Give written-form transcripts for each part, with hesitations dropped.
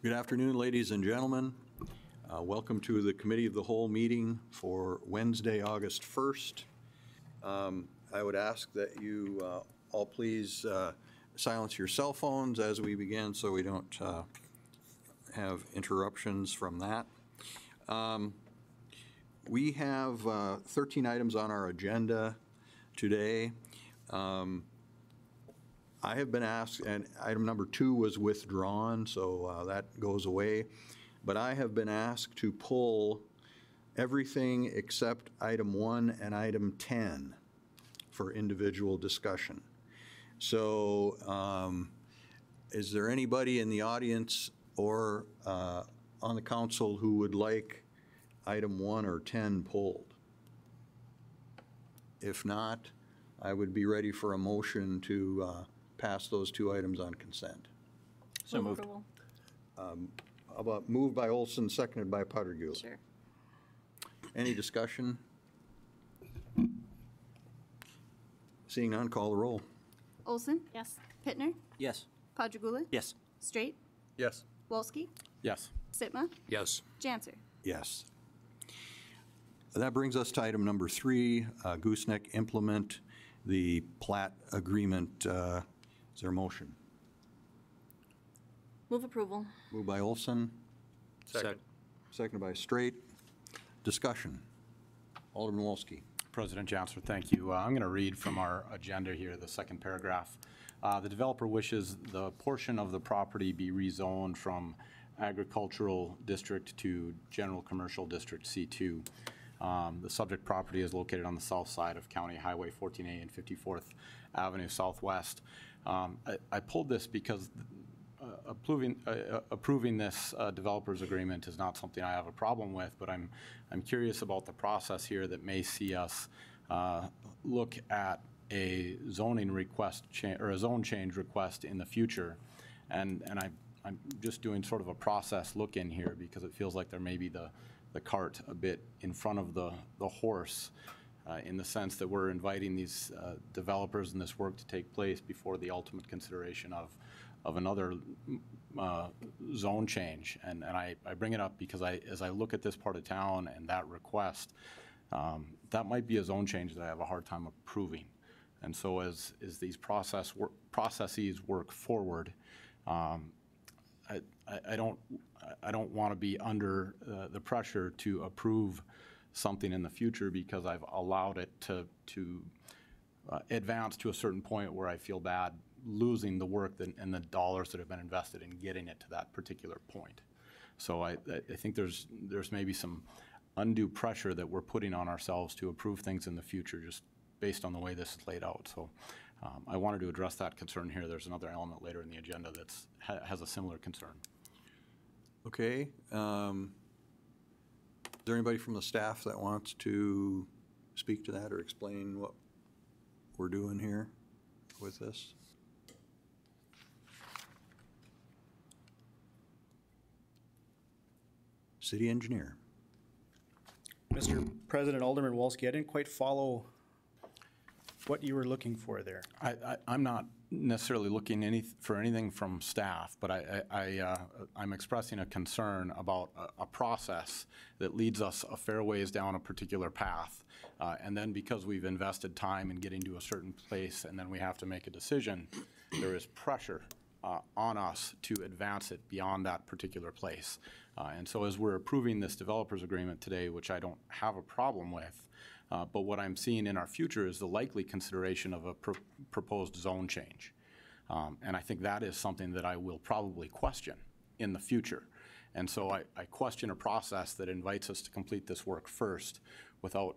Good afternoon, ladies and gentlemen. Welcome to the Committee of the Whole meeting for Wednesday, August 1st. I would ask that you all please silence your cell phones as we begin so we don't have interruptions from that. We have 13 items on our agenda today. I have been asked, and item number 2 was withdrawn, so that goes away. But I have been asked to pull everything except item 1 and item 10 for individual discussion. So is there anybody in the audience or on the council who would like item 1 or 10 pulled? If not, I would be ready for a motion to pass those 2 items on consent. So moved. How about moved by Olson, seconded by Pottergula? Sure. Any discussion? Seeing none, call the roll. Olson? Yes. Pittner? Yes. Padrigula? Yes. Straight? Yes. Wolski? Yes. Sitma? Yes. Janser? Yes. That brings us to item number 3, Gooseneck implement the plat agreement. Is there a motion? Move approval. Moved by Olson, Second. seconded by Straight. Discussion. Alderman Wolski. President Janser, thank you. I'm going to read from our agenda here, the second paragraph. The developer wishes the portion of the property be rezoned from agricultural district to general commercial district C2. The subject property is located on the south side of County Highway 14A and 54th Avenue Southwest. I pulled this because approving this developers agreement is not something I have a problem with, but I'm curious about the process here that may see us look at a zoning request or a zone change request in the future, and I'm just doing sort of a process look in here because it feels like there may be the cart a bit in front of the horse, in the sense that we're inviting these developers and this work to take place before the ultimate consideration of another zone change. And I bring it up because as I look at this part of town and that request, that might be a zone change that I have a hard time approving. And so as these processes work forward, I don't want to be under the pressure to approve something in the future because I've allowed it to advance to a certain point where I feel bad losing the work and the dollars that have been invested in getting it to that particular point. So I think there's maybe some undue pressure that we're putting on ourselves to approve things in the future just based on the way this is laid out. So I wanted to address that concern here. There's another element later in the agenda that has a similar concern. Okay. Is there anybody from the staff that wants to speak to that or explain what we're doing here with this? City engineer. Mr. President, Alderman Wolski, I didn't quite follow what you were looking for there. I'm not necessarily looking for anything from staff, but I'm expressing a concern about a process that leads us a fair ways down a particular path. And then because we've invested time in getting to a certain place and then we have to make a decision, there is pressure on us to advance it beyond that particular place. And so as we're approving this developers agreement today, which I don't have a problem with, but what I'm seeing in our future is the likely consideration of a proposed zone change. And I think that is something that I will probably question in the future. And so I question a process that invites us to complete this work first without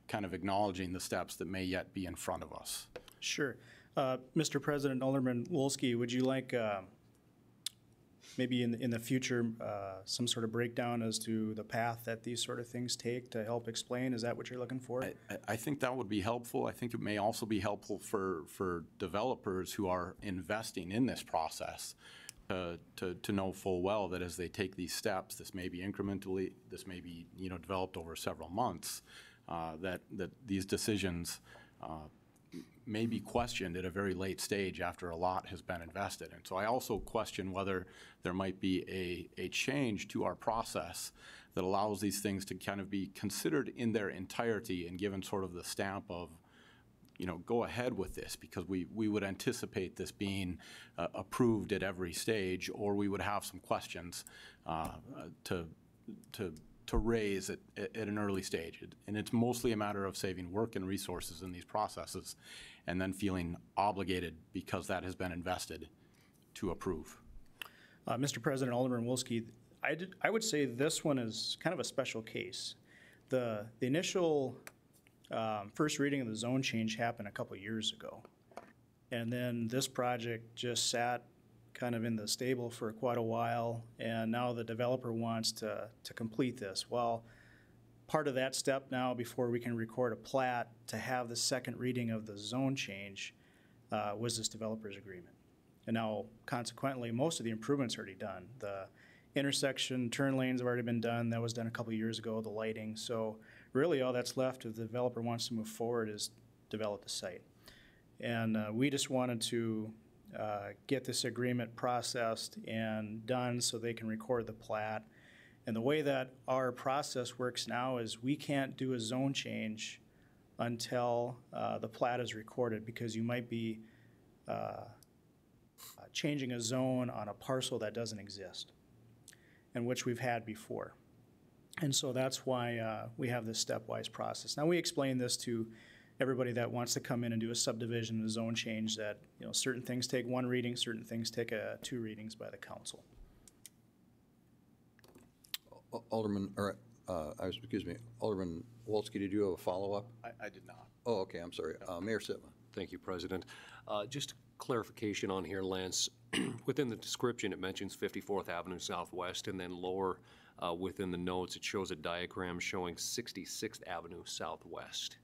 kind of acknowledging the steps that may yet be in front of us. Sure. Mr. President, Alderman Wolski, would you like maybe in the future some sort of breakdown as to the path that these sort of things take to help explain? Is that what you're looking for? I think that would be helpful. I think it may also be helpful for developers who are investing in this process to know full well that as they take these steps, this may be incrementally, this may be developed over several months, that these decisions may be questioned at a very late stage after a lot has been invested. And so I also question whether there might be a change to our process that allows these things to kind of be considered in their entirety and given sort of the stamp of, go ahead with this, because we would anticipate this being approved at every stage, or we would have some questions to raise at an early stage. And it's mostly a matter of saving work and resources in these processes and then feeling obligated because that has been invested to approve. Mr. President, Alderman Wolski, I would say this one is kind of a special case. The initial first reading of the zone change happened a couple years ago. And then this project just sat kind of in the stable for quite a while, and now the developer wants to complete this. Well, part of that step now, before we can record a plat to have the second reading of the zone change, was this developer's agreement. And now, consequently, most of the improvements are already done. The intersection turn lanes have already been done. That was done a couple years ago, the lighting. So really all that's left if the developer wants to move forward is develop the site. And we just wanted to get this agreement processed and done so they can record the plat. And the way that our process works now is we can't do a zone change until the plat is recorded, because you might be changing a zone on a parcel that doesn't exist, and which we've had before. And so that's why we have this stepwise process. Now, we explain this to everybody that wants to come in and do a subdivision, a zone change, that certain things take one reading, certain things take two readings by the council. Alderman Wolski, did you have a follow-up? I did not. Oh, okay, I'm sorry. Mayor Sitma. Thank you, President. Just clarification on here, Lance. Within the description, it mentions 54th Avenue Southwest, and then lower within the notes, it shows a diagram showing 66th Avenue Southwest.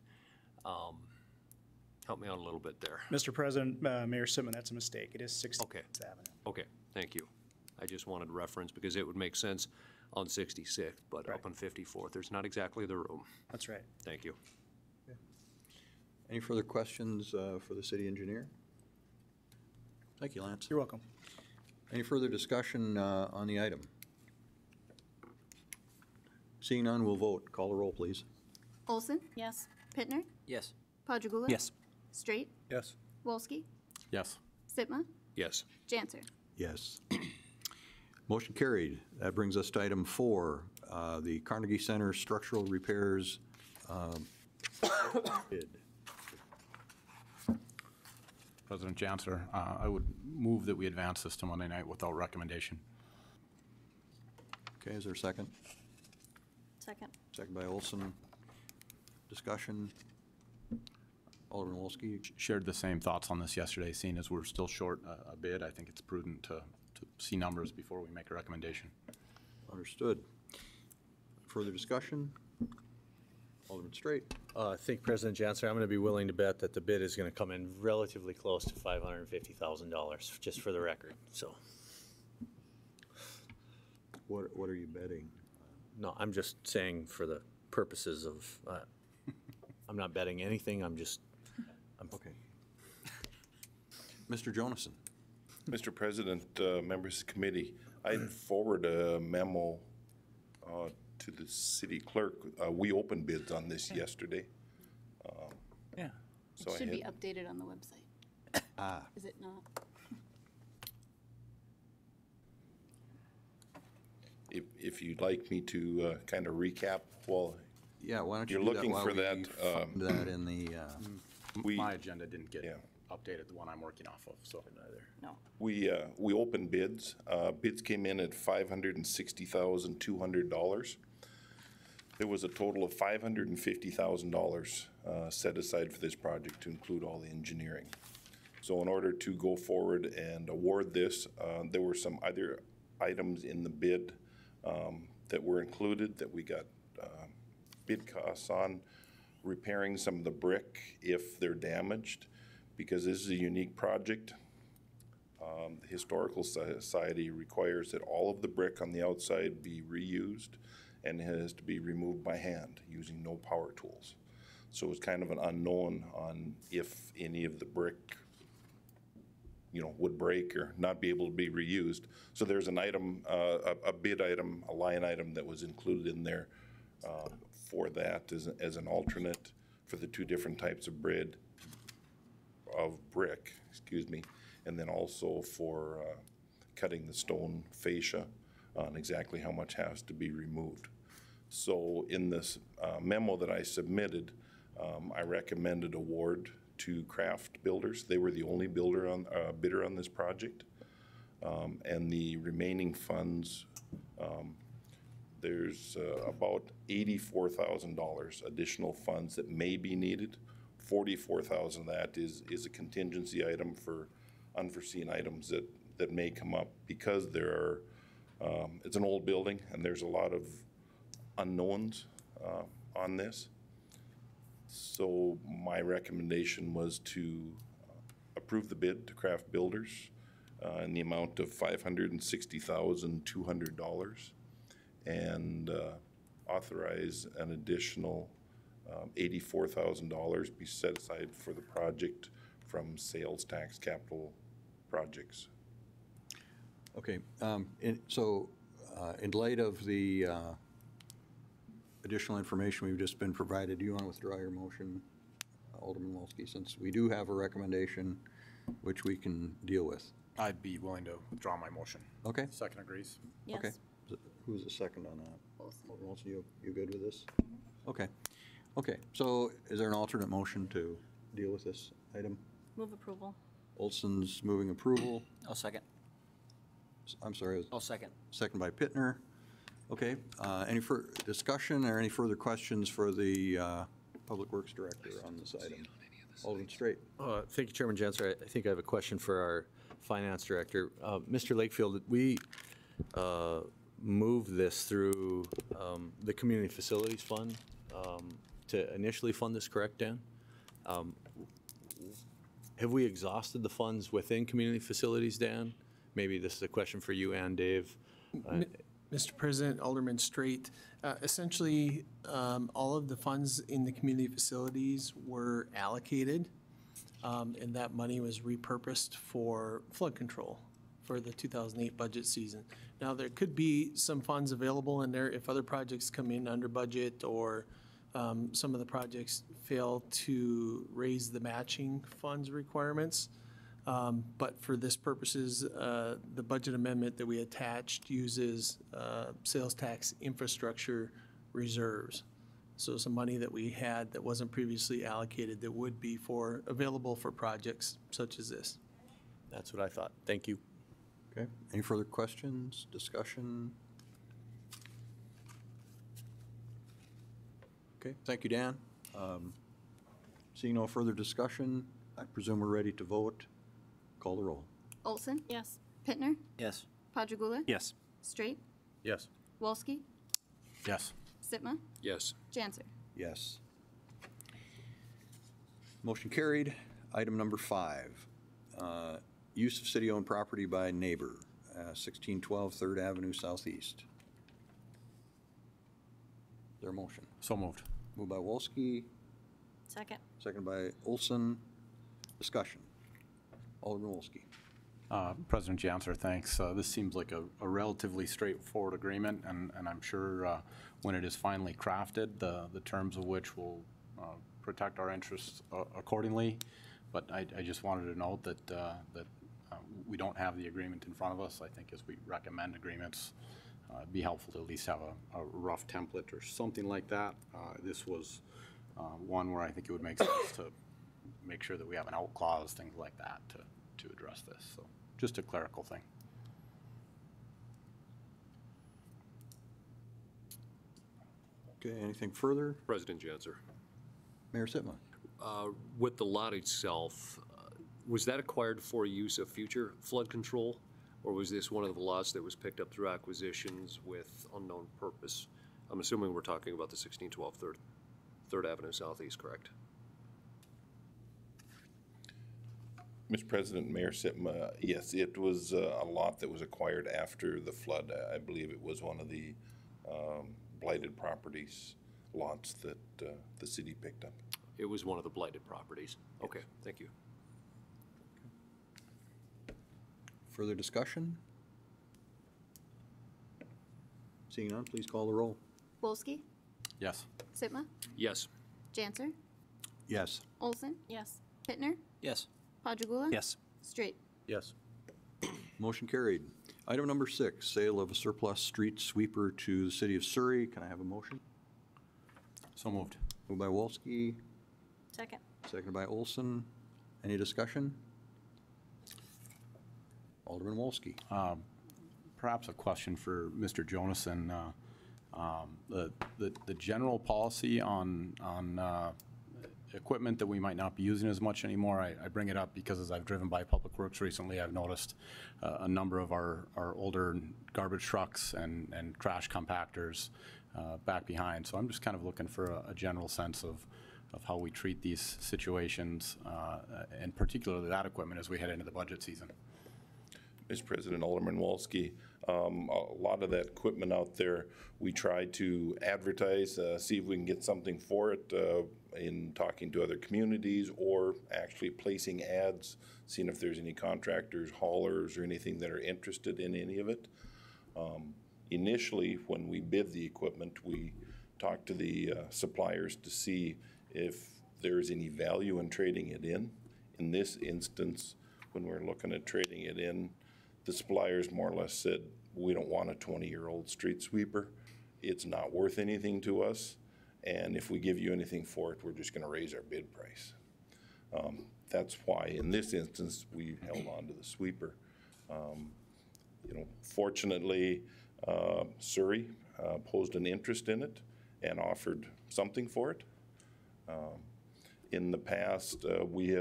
Help me out a little bit there. Mr. President, Mayor Sitman, that's a mistake. It is 60th Okay. Avenue. Okay, thank you. I just wanted reference because it would make sense on 66th, but Right. up on 54th, there's not exactly the room. That's right. Thank you. Any further questions for the city engineer? Thank you, Lance. You're welcome. Any further discussion on the item? Seeing none, we'll vote. Call the roll, please. Olson? Yes. Pittner? Yes. Padragula? Yes. Straight? Yes. Wolski? Yes. Sitma? Yes. Janser? Yes. Motion carried. That brings us to item 4, the Carnegie Center structural repairs bid. President Janser, I would move that we advance this to Monday night without recommendation. Okay, is there a second? Second. Second by Olson. Discussion. Alderman Wolski. Shared the same thoughts on this yesterday, seeing as we're still short a bid. I think it's prudent to see numbers before we make a recommendation. Understood. Further discussion? Alderman Straight. I think President Janser, I'm going to be willing to bet that the bid is going to come in relatively close to $550,000, just for the record. So, What are you betting? no, I'm just saying for the purposes of, I'm not betting anything. I'm Okay. Mr. Jonason. Mr. President, members of the committee, I forward a memo to the city clerk. We opened bids on this yesterday. yeah. So It should be I had, updated on the website. Is it not? if you'd like me to kind of recap, well, Yeah, why don't you You're do that looking while for we that, find that in the, we, My agenda didn't get Yeah. updated, the one I'm working off of, so. No. we opened bids. Bids came in at $560,200. There was a total of $550,000 set aside for this project to include all the engineering. So in order to go forward and award this, there were some other items in the bid that were included that we got bid costs on, repairing some of the brick if they're damaged, because this is a unique project. The Historical Society requires that all of the brick on the outside be reused and it has to be removed by hand using no power tools. So it's kind of an unknown on if any of the brick, would break or not be able to be reused. So there's an item, a bid item, a line item that was included in there for that as an alternate for the two different types of brick, and then also for cutting the stone fascia on exactly how much has to be removed. So in this memo that I submitted, I recommended award to Craft Builders. They were the only bidder on this project. And the remaining funds, there's about $84,000 additional funds that may be needed. $44,000 of that is a contingency item for unforeseen items that may come up because it's an old building and there's a lot of unknowns on this. So my recommendation was to approve the bid to Craft Builders in the amount of $560,200 and authorize an additional $84,000 be set aside for the project from sales tax capital projects. Okay, so in light of the additional information we've just been provided, do you want to withdraw your motion, Alderman Wolski, since we do have a recommendation which we can deal with? I'd be willing to withdraw my motion. Okay, Second agrees. okay. Yes. Who's the second on that? Olson. Alderman Olson, you good with this? Okay, okay. So is there an alternate motion to deal with this item? Move approval. Olson's moving approval. I'll second. I'm sorry, I'll second. second by Pittner. Okay, any further discussion or any further questions for the Public Works Director on this item? Alderman Straight. Thank you, Chairman Janser. I think I have a question for our Finance Director. Mr. Lakefield, we moved this through the Community Facilities Fund to initially fund this, correct, Dan? Have we exhausted the funds within community facilities, Dan? Maybe this is a question for you and Dave. Mr. President, Alderman Straight, essentially, all of the funds in the community facilities were allocated, and that money was repurposed for flood control for the 2008 budget season. Now, there could be some funds available in there if other projects come in under budget or some of the projects fail to raise the matching funds requirements. But for this purposes, the budget amendment that we attached uses sales tax infrastructure reserves. So some money that we had that wasn't previously allocated that would be available for projects such as this. That's what I thought. Thank you. Okay, any further questions, discussion? Okay, thank you, Dan. Seeing no further discussion, I presume we're ready to vote. Call the roll. Olson. Yes. Pittner. Yes. Padragula. Yes. Straight. Yes. Wolski. Yes. Sitma. Yes. Janser. Yes. Motion carried. Item number 5, use of city-owned property by neighbor, 1612 3rd Avenue Southeast. Is there a motion? So moved. Moved by Wolski, Second. second by Olson. Discussion. Alderman Wolski. President Janser, thanks. This seems like a relatively straightforward agreement, and I'm sure when it is finally crafted, the terms of which will protect our interests accordingly. But I just wanted to note that we don't have the agreement in front of us. I think as we recommend agreements, it'd be helpful to at least have a rough template or something like that. This was one where I think it would make sense to make sure that we have an out clause, things like that, to address this. So just a clerical thing. Okay, anything further? President Janser. Mayor Sitma. With the lot itself, was that acquired for use of future flood control? Or was this one of the lots that was picked up through acquisitions with unknown purpose? I'm assuming we're talking about the 1612 3rd Avenue Southeast, correct? Mr. President, Mayor Sitma, yes, it was a lot that was acquired after the flood. I believe it was one of the blighted properties lots that the city picked up. It was one of the blighted properties. Okay, thank you. Further discussion? Seeing none, please call the roll. Wolski, Yes. Sitma, Yes. Janser, Yes. Olson, Yes. Pittner, Yes. Padragula. Yes. Straight. Yes. Motion carried. Item number 6, sale of a surplus street sweeper to the city of Surrey. Can I have a motion? So moved. Moved by Wolski, Second. seconded by Olson. Any discussion? Alderman Wolski. Perhaps a question for Mr. Jonason. The general policy on equipment that we might not be using as much anymore, I bring it up because as I've driven by Public Works recently, I've noticed a number of our older garbage trucks and trash compactors back behind. So I'm just kind of looking for a general sense of how we treat these situations, and particularly that equipment as we head into the budget season. Mr. President, Alderman Wolski, a lot of that equipment out there, we try to advertise, see if we can get something for it in talking to other communities or actually placing ads, seeing if there's any contractors, haulers, or anything that are interested in any of it. Initially, when we bid the equipment, we talked to the suppliers to see if there's any value in trading it in. In this instance, when we're looking at trading it in, the suppliers more or less said, we don't want a 20-year-old street sweeper. It's not worth anything to us. And if we give you anything for it, we're just going to raise our bid price. That's why in this instance, we held on to the sweeper. Fortunately, Surrey posed an interest in it and offered something for it. In the past, we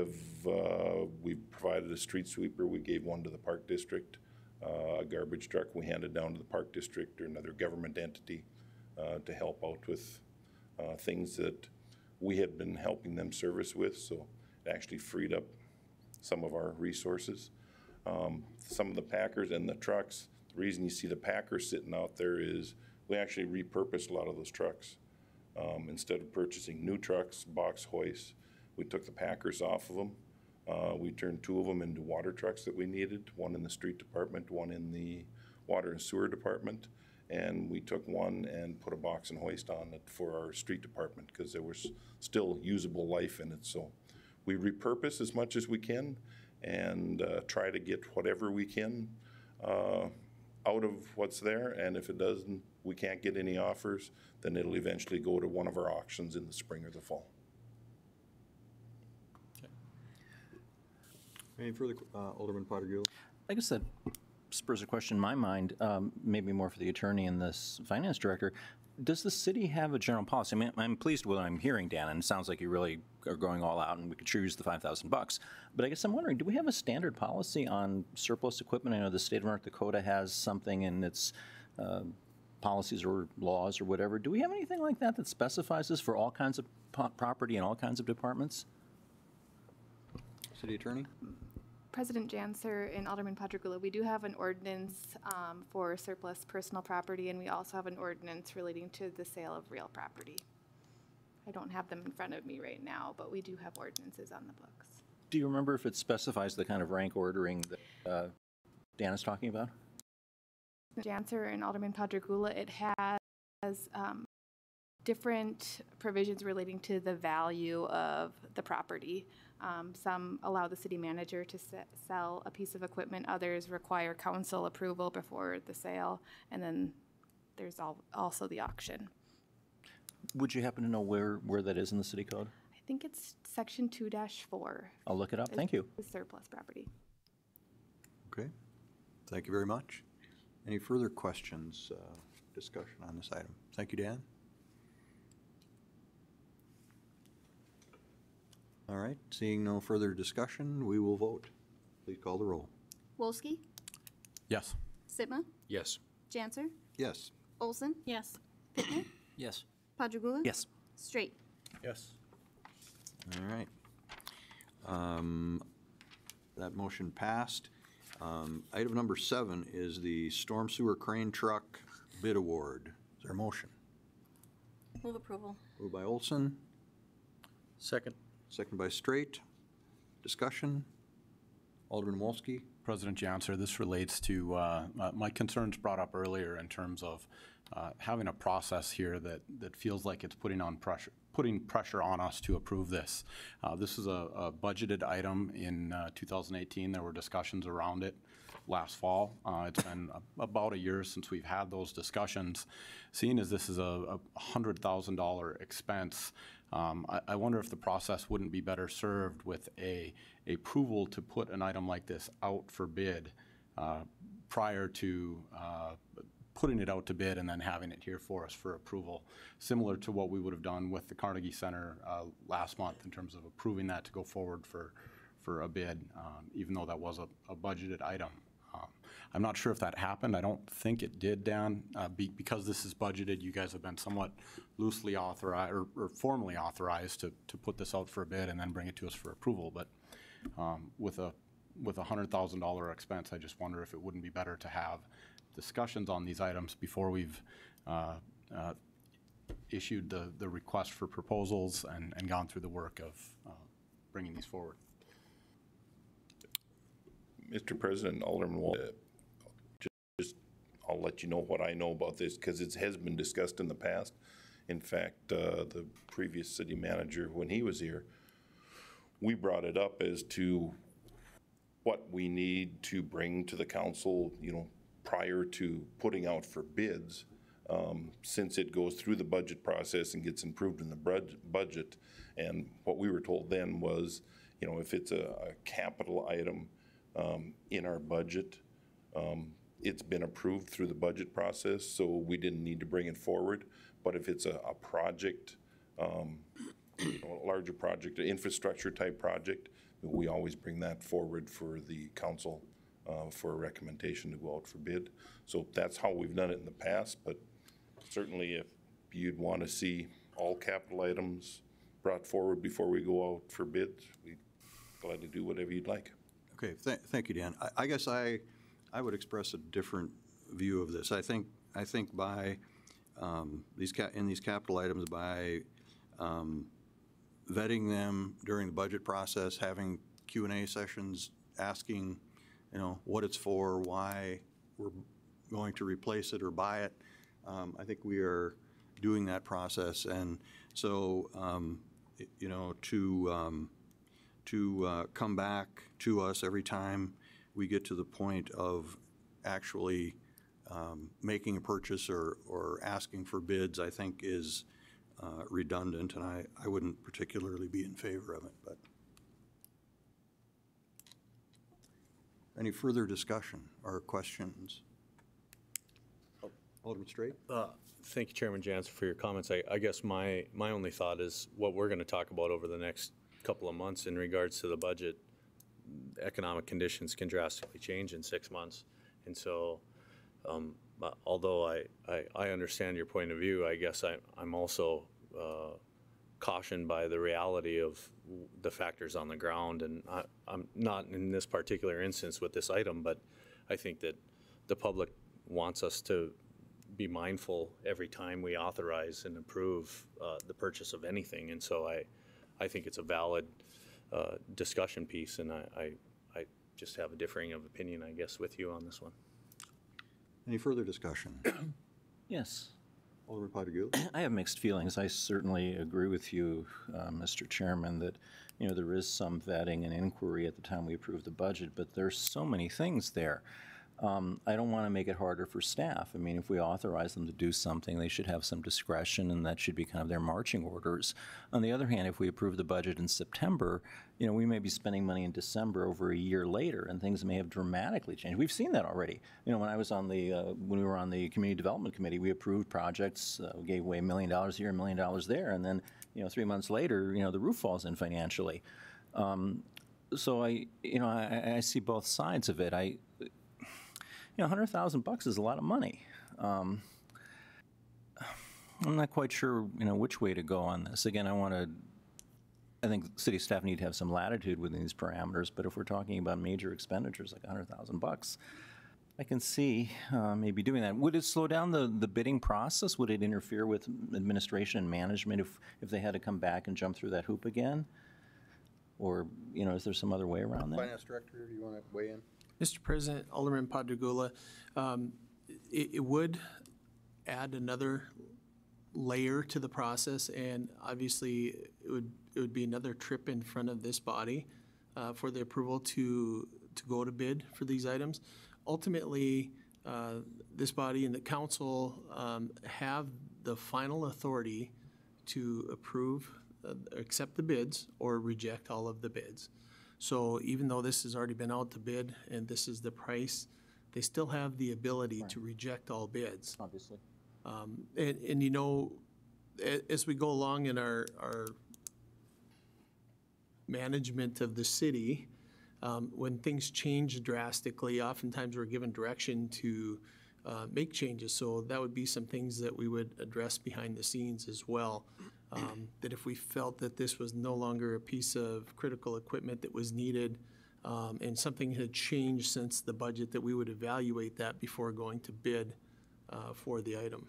provided a street sweeper. We gave one to the Park District, a garbage truck we handed down to the Park District or another government entity to help out with things that we had been helping them service with. So it actually freed up some of our resources. Some of the packers and the trucks, the reason you see the packers sitting out there is we actually repurposed a lot of those trucks. Instead of purchasing new trucks, box hoists, we took the packers off of them. We turned 2 of them into water trucks that we needed, one in the street department, one in the water and sewer department. And we took one and put a box and hoist on it for our street department because there was still usable life in it. So we repurpose as much as we can and try to get whatever we can out of what's there. And if it doesn't, we can't get any offers, then it'll eventually go to one of our auctions in the spring or the fall. Any further, Alderman Padragula? I guess that spurs a question in my mind, maybe more for the attorney and this finance director. Does the city have a general policy? I mean, I'm pleased with what I'm hearing, Dan, and it sounds like you really are going all out and we could sure use the $5,000. But I guess I'm wondering, do we have a standard policy on surplus equipment? I know the state of North Dakota has something in its policies or laws or whatever. Do we have anything like that that specifies this for all kinds of property and all kinds of departments? City Attorney? President Janser and Alderman Padragula, we do have an ordinance for surplus personal property, and we also have an ordinance relating to the sale of real property. I don't have them in front of me right now, but we do have ordinances on the books. Do you remember if it specifies the kind of rank ordering that Dan is talking about? Janser and Alderman Padragula, it has different provisions relating to the value of the property. Some allow the city manager to sell a piece of equipment. Others require council approval before the sale. And then there's also the auction. Would you happen to know where that is in the city code? I think it's section 2-4. I'll look it up. Thank you. The surplus property. Okay. Thank you very much. Any further questions, discussion on this item? Thank you, Dan. All right, seeing no further discussion, we will vote. Please call the roll. Wolski, Yes. Sitma, Yes. Janser, Yes. Olson, Yes. Pittner, Yes. Padragula. Yes. Straight. Yes. All right. That motion passed. Item number 7 is the storm sewer crane truck bid award. Is there a motion? Move approval. Moved by Olson, Second. Second by Straight. Discussion? Alderman Wolski? President Janser, this relates to my concerns brought up earlier in terms of having a process here that feels like it's putting pressure on us to approve this. This is a budgeted item in 2018. There were discussions around it last fall. It's been about a year since we've had those discussions. Seeing as this is a $100,000 expense, I wonder if the process wouldn't be better served with a approval to put an item like this out for bid prior to putting it out to bid and then having it here for us for approval, similar to what we would have done with the Carnegie Center last month in terms of approving that to go forward for a bid, even though that was a budgeted item. I'm not sure if that happened. I don't think it did, Dan. Because this is budgeted, you guys have been somewhat loosely authorized or formally authorized to put this out for a bid and then bring it to us for approval. But with a $100,000 expense, I just wonder if it wouldn't be better to have discussions on these items before we've issued the request for proposals and gone through the work of bringing these forward. Mr. President, Alderman Wall, I'll let you know what I know about this because it has been discussed in the past. In fact, the previous city manager, when he was here, we brought it up as to what we need to bring to the council, prior to putting out for bids, since it goes through the budget process and gets improved in the budget. And what we were told then was, if it's a capital item in our budget, it's been approved through the budget process, so we didn't need to bring it forward. But if it's a project, a larger project, an infrastructure type project, we always bring that forward for the council for a recommendation to go out for bid. So that's how we've done it in the past, but certainly if you'd want to see all capital items brought forward before we go out for bids, we'd glad to do whatever you'd like. Okay, thank you, Dan. I guess I would express a different view of this. I think by in these capital items, by vetting them during the budget process, having Q&A sessions, asking, what it's for, why we're going to replace it or buy it. I think we are doing that process, and so to come back to us every time we get to the point of actually making a purchase or asking for bids, I think is redundant, and I wouldn't particularly be in favor of it. But any further discussion or questions? Alderman Straight? Thank you, Chairman Jansen, for your comments. I guess my only thought is what we're going to talk about over the next couple of months in regards to the budget. Economic conditions can drastically change in 6 months. And so although I understand your point of view, I guess I'm also cautioned by the reality of the factors on the ground. And I'm not in this particular instance with this item, but I think that the public wants us to be mindful every time we authorize and approve the purchase of anything. And so I think it's a valid discussion piece, and I just have a differing of opinion, I guess, with you on this one. Any further discussion? Yes. Alderman Potagil? I have mixed feelings. I certainly agree with you, Mr. Chairman, that there is some vetting and inquiry at the time we approve the budget, but there's so many things there. I don't want to make it harder for staff. I mean, if we authorize them to do something, they should have some discretion, and that should be kind of their marching orders. On the other hand, if we approve the budget in September, we may be spending money in December over a year later, and things may have dramatically changed. We've seen that already. When I was on when we were on the Community Development Committee, we approved projects, gave away $1 million here, $1 million there, and then 3 months later, the roof falls in financially. So I see both sides of it. $100,000 is a lot of money. I'm not quite sure, which way to go on this. Again, I think city staff need to have some latitude within these parameters, but if we're talking about major expenditures like $100,000, I can see maybe doing that. Would it slow down the bidding process? Would it interfere with administration and management if they had to come back and jump through that hoop again? Or, you know, is there some other way around that? Finance Director, do you want to weigh in? Mr. President, Alderman Padragula, it would add another layer to the process, and obviously it would be another trip in front of this body for the approval to go to bid for these items. Ultimately, this body and the council have the final authority to approve, accept the bids, or reject all of the bids. So even though this has already been out to bid and this is the price, they still have the ability to reject all bids. Obviously. And you know, as we go along in our management of the city, when things change drastically, oftentimes we're given direction to make changes. So that would be some things that we would address behind the scenes as well. That if we felt that this was no longer a piece of critical equipment that was needed, and something had changed since the budget, that we would evaluate that before going to bid for the item.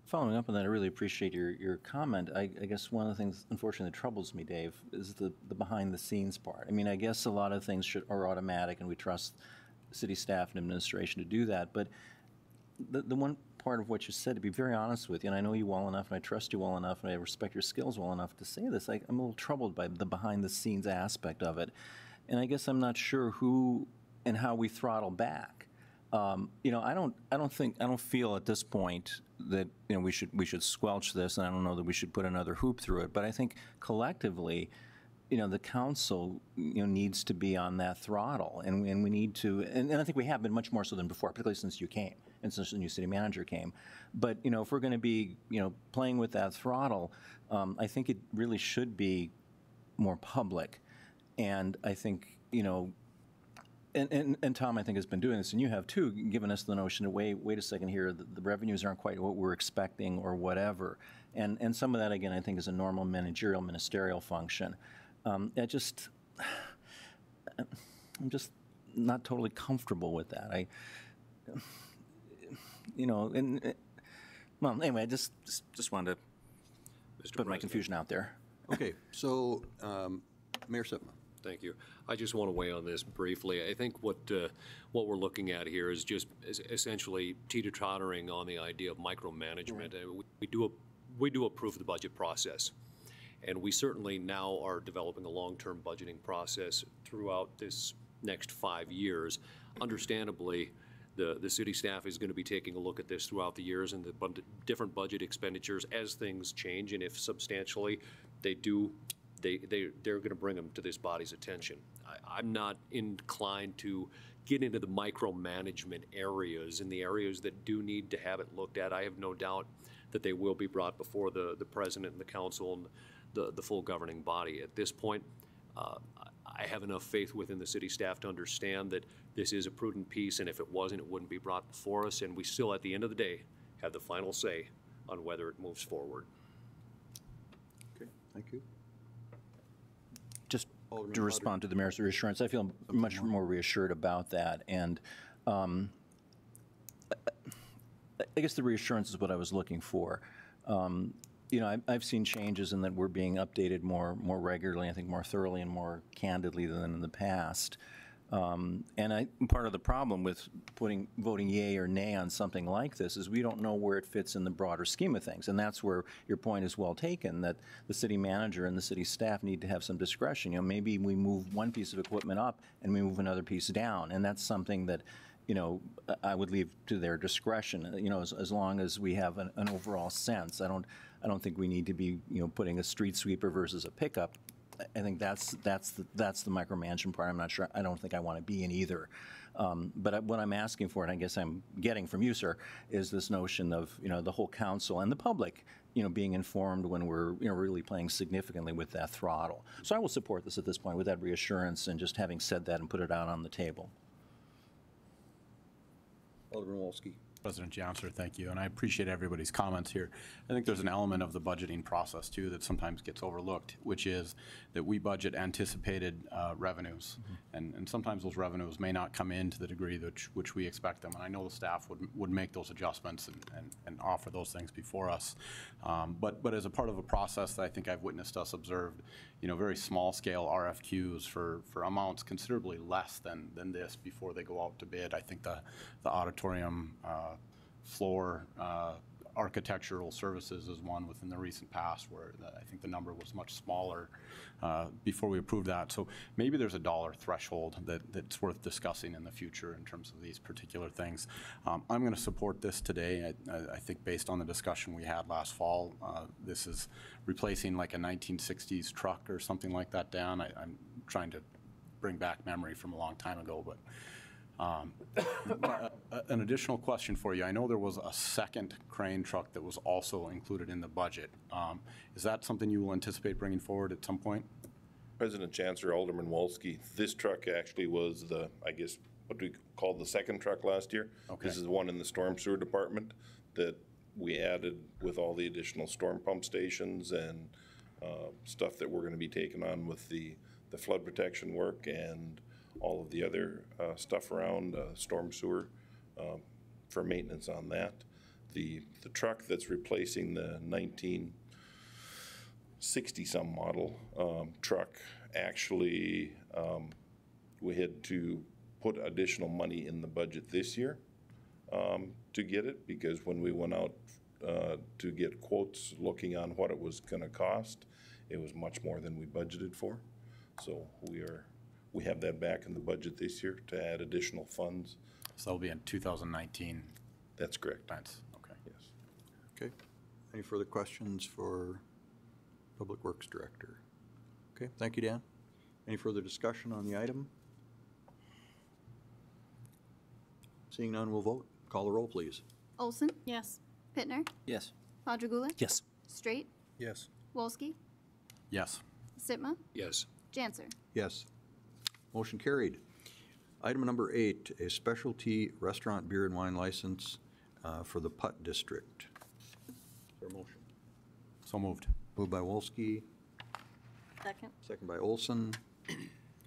Following up on that, I really appreciate your comment. I guess one of the things, unfortunately, that troubles me, Dave, is the behind-the-scenes part. I mean, I guess a lot of things are automatic, and we trust city staff and administration to do that. But the one part of what you said, to be very honest with you, and I know you well enough, and I trust you well enough, and I respect your skills well enough to say this, I'm a little troubled by the behind-the-scenes aspect of it. And I guess I'm not sure who and how we throttle back. You know, I don't feel at this point that, you know, we should squelch this, and I don't know that we should put another hoop through it. But I think collectively, you know, the council, you know, needs to be on that throttle, and we need to, and I think we have been much more so than before, particularly since you came and since the new city manager came. But, you know, if we're going to be, you know, playing with that throttle, I think it really should be more public, and I think, you know. And Tom, I think, has been doing this, and you have too, given us the notion of, wait a second here, the revenues aren't quite what we're expecting or whatever. And some of that, again, I think is a normal ministerial function. I'm just not totally comfortable with that. You know, well, anyway, I just wanted to put my confusion out there. Okay, so Mayor Sipma. Thank you. I just want to weigh on this briefly. I think what we're looking at here is just essentially teeter-tottering on the idea of micromanagement. We do approve the budget process, and we certainly now are developing a long-term budgeting process throughout this next 5 years. Understandably, the city staff is going to be taking a look at this throughout the years and the different budget expenditures as things change, and if substantially they do. They're going to bring them to this body's attention. I'm not inclined to get into the micromanagement areas and the areas that do need to have it looked at. I have no doubt that they will be brought before the president and the council and the full governing body. At this point, I have enough faith within the city staff to understand that this is a prudent piece, and if it wasn't, it wouldn't be brought before us, and we still, at the end of the day, have the final say on whether it moves forward. Okay, thank you. Just to respond to the mayor's reassurance, I feel much more reassured about that. And I guess the reassurance is what I was looking for. You know, I've seen changes in that we're being updated more regularly, I think more thoroughly and more candidly than in the past. And part of the problem with voting yay or nay on something like this is we don't know where it fits in the broader scheme of things. And that's where your point is well taken, that the city manager and the city staff need to have some discretion. You know, maybe we move one piece of equipment up and we move another piece down. And that's something that, you know, I would leave to their discretion, you know, as long as we have an overall sense. I don't think we need to be, you know, putting a street sweeper versus a pickup. I think that's the micromanagement part. I'm not sure. I don't think I want to be in either. But what I'm asking for, and I guess I'm getting from you, sir, is this notion of, you know, the whole council and the public, you know, being informed when we're, you know, really playing significantly with that throttle. So I will support this at this point with that reassurance and just having said that and put it out on the table. Alderman Wolski. President Janser, thank you, and I appreciate everybody's comments here. I think there's an element of the budgeting process, too, that sometimes gets overlooked, which is that we budget anticipated revenues, and sometimes those revenues may not come in to the degree which we expect them, and I know the staff would make those adjustments and offer those things before us. But as a part of a process that I think I've witnessed us observed, very small-scale RFQs for amounts considerably less than this before they go out to bid. I think the auditorium floor architectural services is one within the recent past where I think the number was much smaller before we approved that. So maybe there's a dollar threshold that's worth discussing in the future in terms of these particular things. I'm going to support this today. I think based on the discussion we had last fall, this is replacing like a 1960s truck or something like that, Dan. I'm trying to bring back memory from a long time ago, but an additional question for you. I know there was a second crane truck that was also included in the budget. Is that something you will anticipate bringing forward at some point? President Chancellor, Alderman Wolski, this truck actually was I guess, what we called the second truck last year. Okay. This is the one in the storm sewer department that we added with all the additional storm pump stations and stuff that we're going to be taking on with the flood protection work and all of the other stuff around storm sewer for maintenance on that. The truck that's replacing the 1960-some model truck, actually, we had to put additional money in the budget this year to get it, because when we went out to get quotes looking on what it was going to cost, it was much more than we budgeted for. So we have that back in the budget this year to add additional funds. So that'll be in 2019. That's correct. That's okay. Yes. Okay. Any further questions for Public Works Director? Okay, thank you, Dan. Any further discussion on the item? Seeing none, we'll vote. Call the roll, please. Olson, Yes. Pittner, Yes. Padragula, Yes. Straight, Yes. Wolski, Yes. Sitma, Yes. Janser. Yes. Motion carried. Item number 8, a specialty restaurant beer and wine license for the Putt District. Is there a motion? So moved. Moved by Wolski, Second. second by Olson.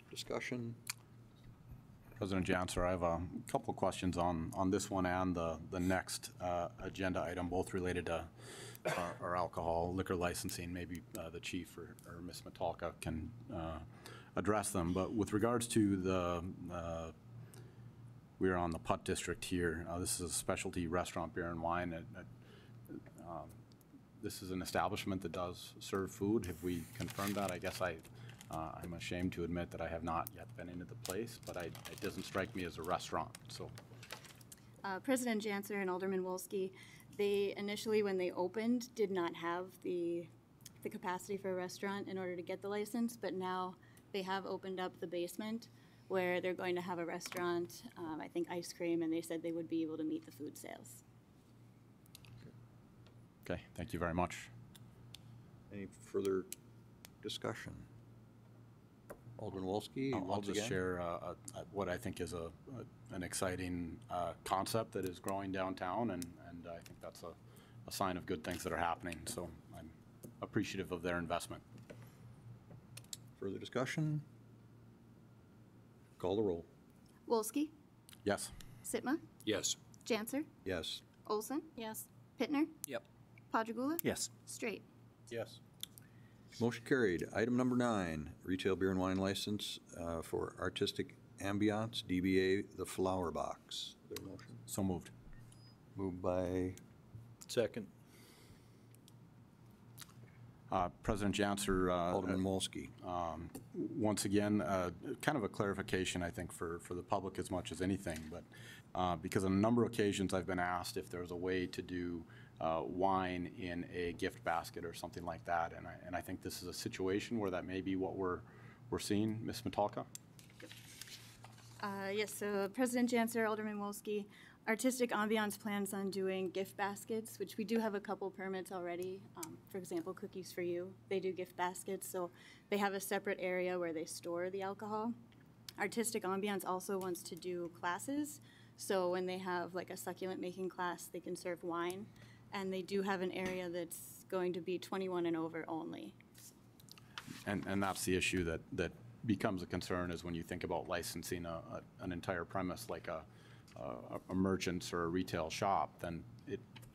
Discussion. President Janser, I have a couple questions on this one and the next agenda item, both related to our alcohol liquor licensing. Maybe the chief or Ms. Metalka can address them. But with regards to we're on the Putt District here. This is a specialty restaurant beer and wine. This is an establishment that does serve food. Have we confirmed that? I guess I'm ashamed to admit that I have not yet been into the place, but it doesn't strike me as a restaurant, so. President Janser and Alderman Wolski, they initially, when they opened, did not have the capacity for a restaurant in order to get the license, but now they have opened up the basement where they're going to have a restaurant, I think ice cream, and they said they would be able to meet the food sales. Okay, thank you very much. Any further discussion? Alderman Wolski, I'll once just again. share what I think is an exciting concept that is growing downtown, and I think that's a sign of good things that are happening, so I'm appreciative of their investment. Further discussion? Call the roll. Wolski, Yes. Sitma, Yes. Janser, Yes. Olson, Yes. Pittner, Yep. Padragula, Yes. Straight. Yes. Motion carried. Item number 9, retail beer and wine license for Artistic Ambiance, DBA The Flower Box. Is there a motion? So moved. Moved by Second. President Janser. Alderman Wolski. Once again, kind of a clarification, I think, for the public as much as anything, but because on a number of occasions I've been asked if there's a way to do wine in a gift basket or something like that, and I think this is a situation where that may be what we're seeing. Ms. Metalka? Yes, so President Janser, Alderman Wolski, Artistic Ambiance plans on doing gift baskets, which we do have a couple permits already. For example, Cookies for You, they do gift baskets, so they have a separate area where they store the alcohol. Artistic Ambiance also wants to do classes, So when they have like a succulent making class, they can serve wine. And they do have an area that's going to be 21 and over only. And that's the issue that becomes a concern is when you think about licensing an entire premise like a merchant's or a retail shop, then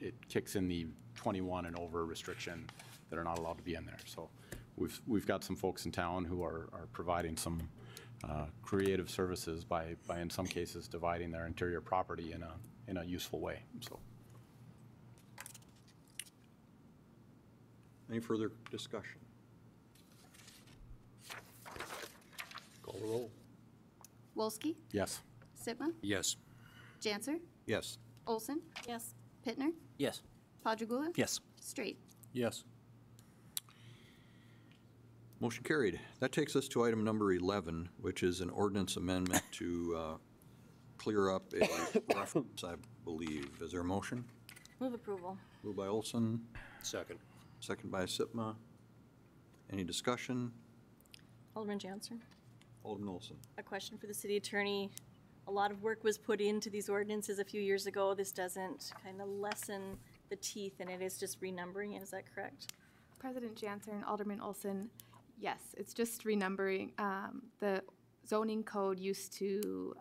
it kicks in the 21 and over restriction that are not allowed to be in there. So we've got some folks in town who are providing some creative services by in some cases dividing their interior property in a useful way. So. Any further discussion? Call the roll. Wolski, Yes. Sitma, Yes. Janser, Yes. Olson, Yes. Pittner, Yes. Padragula, Yes. Straight. Yes. Motion carried. That takes us to item number 11, which is an ordinance amendment to clear up a reference, I believe. Is there a motion? Move approval. Moved by Olson, Second. second by Sitma. Any discussion? Alderman Janser, Alderman Olson. a question for the city attorney. A lot of work was put into these ordinances a few years ago. This doesn't kind of lessen the teeth, and it is just renumbering it. Is that correct? President Janser and Alderman Olson, yes, it's just renumbering. The zoning code used to,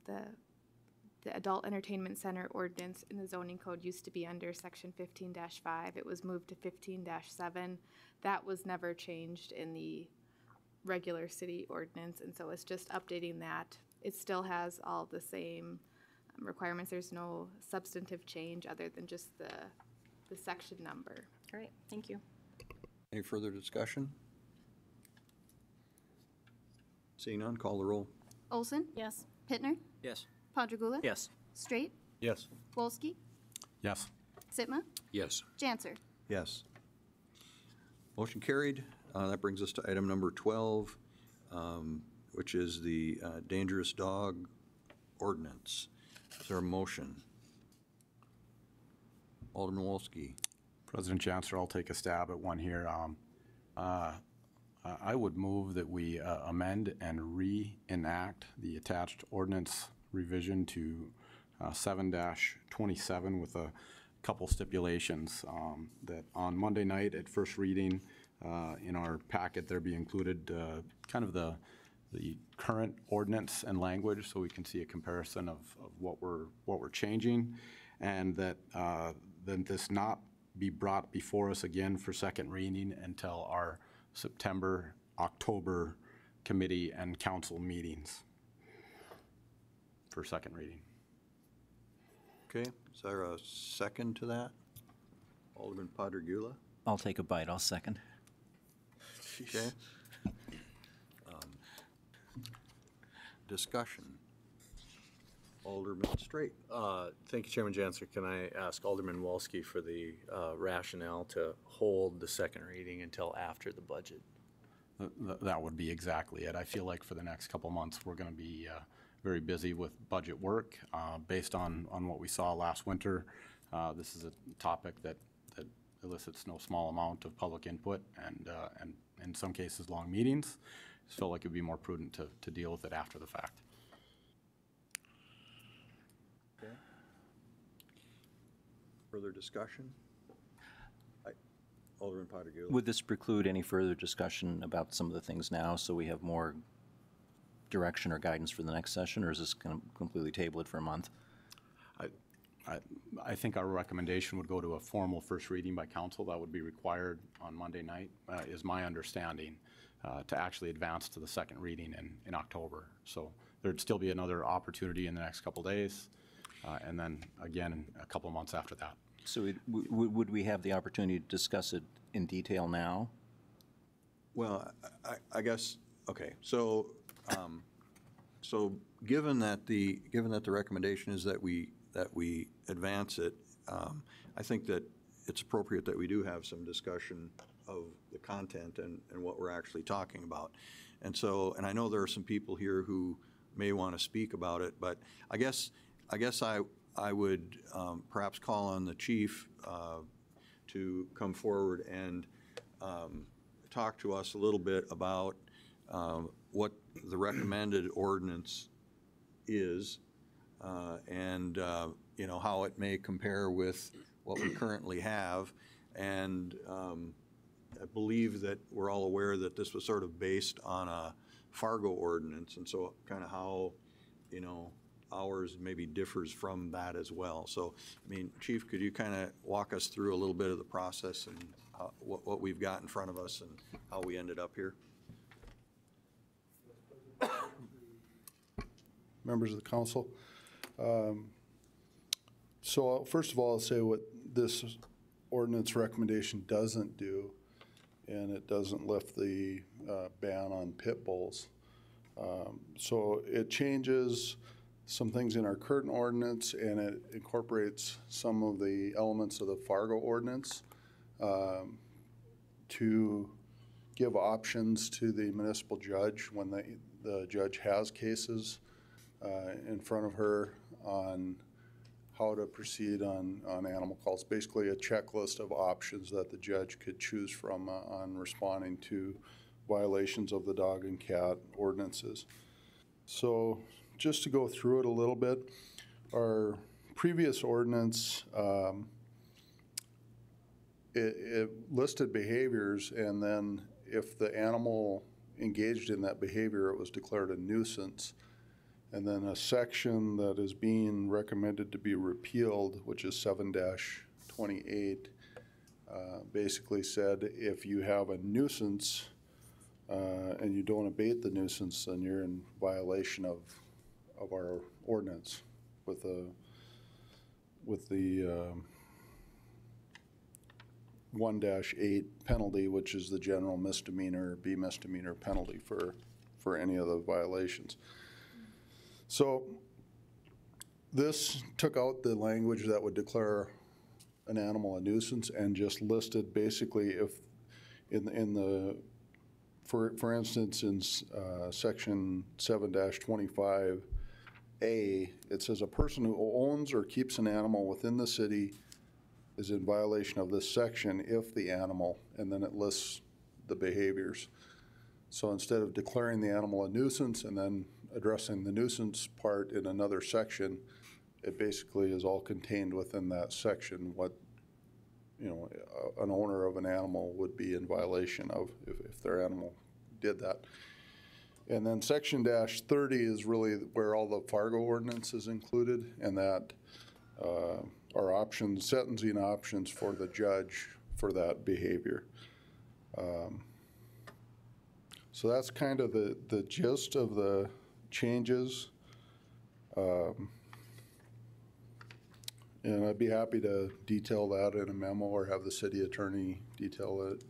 the adult entertainment center ordinance in the zoning code used to be under section 15-5. It was moved to 15-7. That was never changed in the regular city ordinance, and so it's just updating that. It still has all the same requirements. There's no substantive change other than just the section number. All right, thank you. Any further discussion? Seeing none, call the roll. Olson, Yes. Pittner, Yes. Padragula, Yes. Straight, Yes. Wolski, Yes. Sitma, Yes. Janser. Yes. Motion carried. That brings us to item number 12, which is the dangerous dog ordinance. Is there a motion? Alderman Wolski. President Janser, I'll take a stab at one here. I would move that we amend and reenact the attached ordinance revision to 7-27 with a couple stipulations. That on Monday night at first reading, in our packet, there be included kind of the current ordinance and language, so we can see a comparison of what we're changing, and that then this not be brought before us again for second reading until our September, October committee and council meetings for second reading. Okay, is there a second to that? Alderman Padragula? I'll take a bite. I'll second. Okay. Discussion. Alderman Straight. Thank you, Chairman Janser. Can I ask Alderman Wolski for the rationale to hold the second reading until after the budget? That would be exactly it. I feel like for the next couple months, we're going to be very busy with budget work. Based on what we saw last winter, this is a topic that elicits no small amount of public input and in some cases long meetings. Just felt like it would be more prudent to deal with it after the fact. Okay. Further discussion? Alderman Padragula. Would this preclude any further discussion about some of the things now, so we have more direction or guidance for the next session, or is this going to completely table it for a month? I think our recommendation would go to a formal first reading by council. That would be required on Monday night, is my understanding, to actually advance to the second reading in October. So there'd still be another opportunity in the next couple days, and then again a couple months after that. So would we have the opportunity to discuss it in detail now? Well, I guess, okay, so, so given that the recommendation is that we advance it, I think that it's appropriate that we do have some discussion of the content and what we're actually talking about. And so, and I know there are some people here who may want to speak about it, but I guess I would perhaps call on the chief to come forward and talk to us a little bit about what the recommended ordinance is, and, you know, how it may compare with what we currently have. And I believe that we're all aware that this was sort of based on a Fargo ordinance, and so kind of how, you know, ours maybe differs from that as well. So, I mean, Chief, could you kind of walk us through a little bit of the process and what we've got in front of us and how we ended up here? Members of the council. So first of all, I'll say what this ordinance recommendation doesn't do, and it doesn't lift the ban on pit bulls. So it changes some things in our current ordinance, and it incorporates some of the elements of the Fargo ordinance to give options to the municipal judge when the judge has cases in front of her on how to proceed on animal calls. Basically a checklist of options that the judge could choose from on responding to violations of the dog and cat ordinances. So just to go through it a little bit, our previous ordinance, it listed behaviors, and then if the animal engaged in that behavior, it was declared a nuisance. And then a section that is being recommended to be repealed, which is 7-28, basically said if you have a nuisance and you don't abate the nuisance, then you're in violation of our ordinance with the 1-8 penalty, which is the general misdemeanor, B misdemeanor penalty for any of the violations. So this took out the language that would declare an animal a nuisance and just listed basically if for instance, in section 7-25A, it says a person who owns or keeps an animal within the city is in violation of this section if the animal, and then it lists the behaviors. So instead of declaring the animal a nuisance and then addressing the nuisance part in another section, it basically is all contained within that section what, you know, an owner of an animal would be in violation of if their animal did that. And then section -30 is really where all the Fargo ordinance is included, and that are options, sentencing options for the judge for that behavior. So that's kind of the gist of the changes. And I'd be happy to detail that in a memo or have the city attorney detail it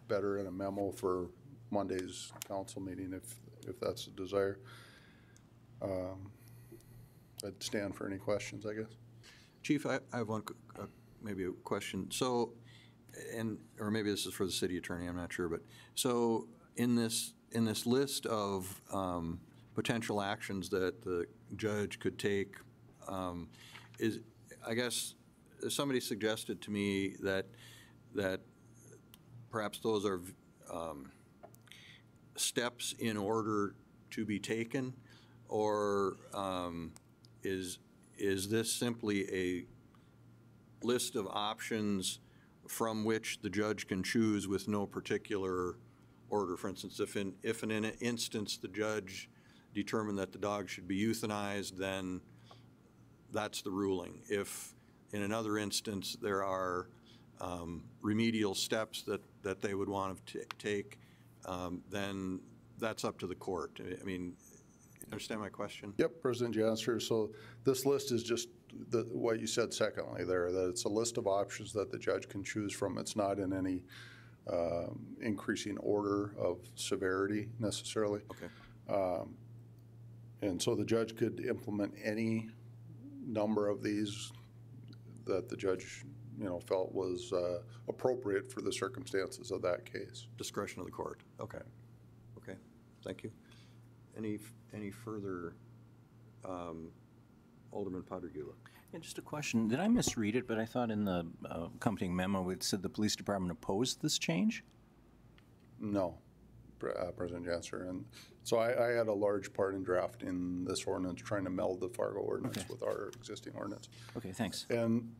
better in a memo for Monday's council meeting if that's a desire. I'd stand for any questions, I guess. Chief, I have one, maybe a question. So, or maybe this is for the city attorney, I'm not sure, but so in this list of potential actions that the judge could take, I guess somebody suggested to me that perhaps those are steps in order to be taken, or is this simply a list of options from which the judge can choose with no particular order? For instance, if in an instance the judge determined that the dog should be euthanized, then that's the ruling. If in another instance there are remedial steps that they would want to take, then that's up to the court. I mean, understand my question? Yep, President Janser. So this list is just what you said secondly there, that it's a list of options that the judge can choose from. It's not in any increasing order of severity necessarily. Okay. And so the judge could implement any number of these that the judge, you know, felt was appropriate for the circumstances of that case. Discretion of the court. Okay. Okay. Thank you. Any further, Alderman Patergula? Yeah, just a question. Did I misread it? But I thought in the accompanying memo it said the police department opposed this change? No. President Janser. And so I had a large part in drafting this ordinance, trying to meld the Fargo ordinance with our existing ordinance. Okay, thanks. And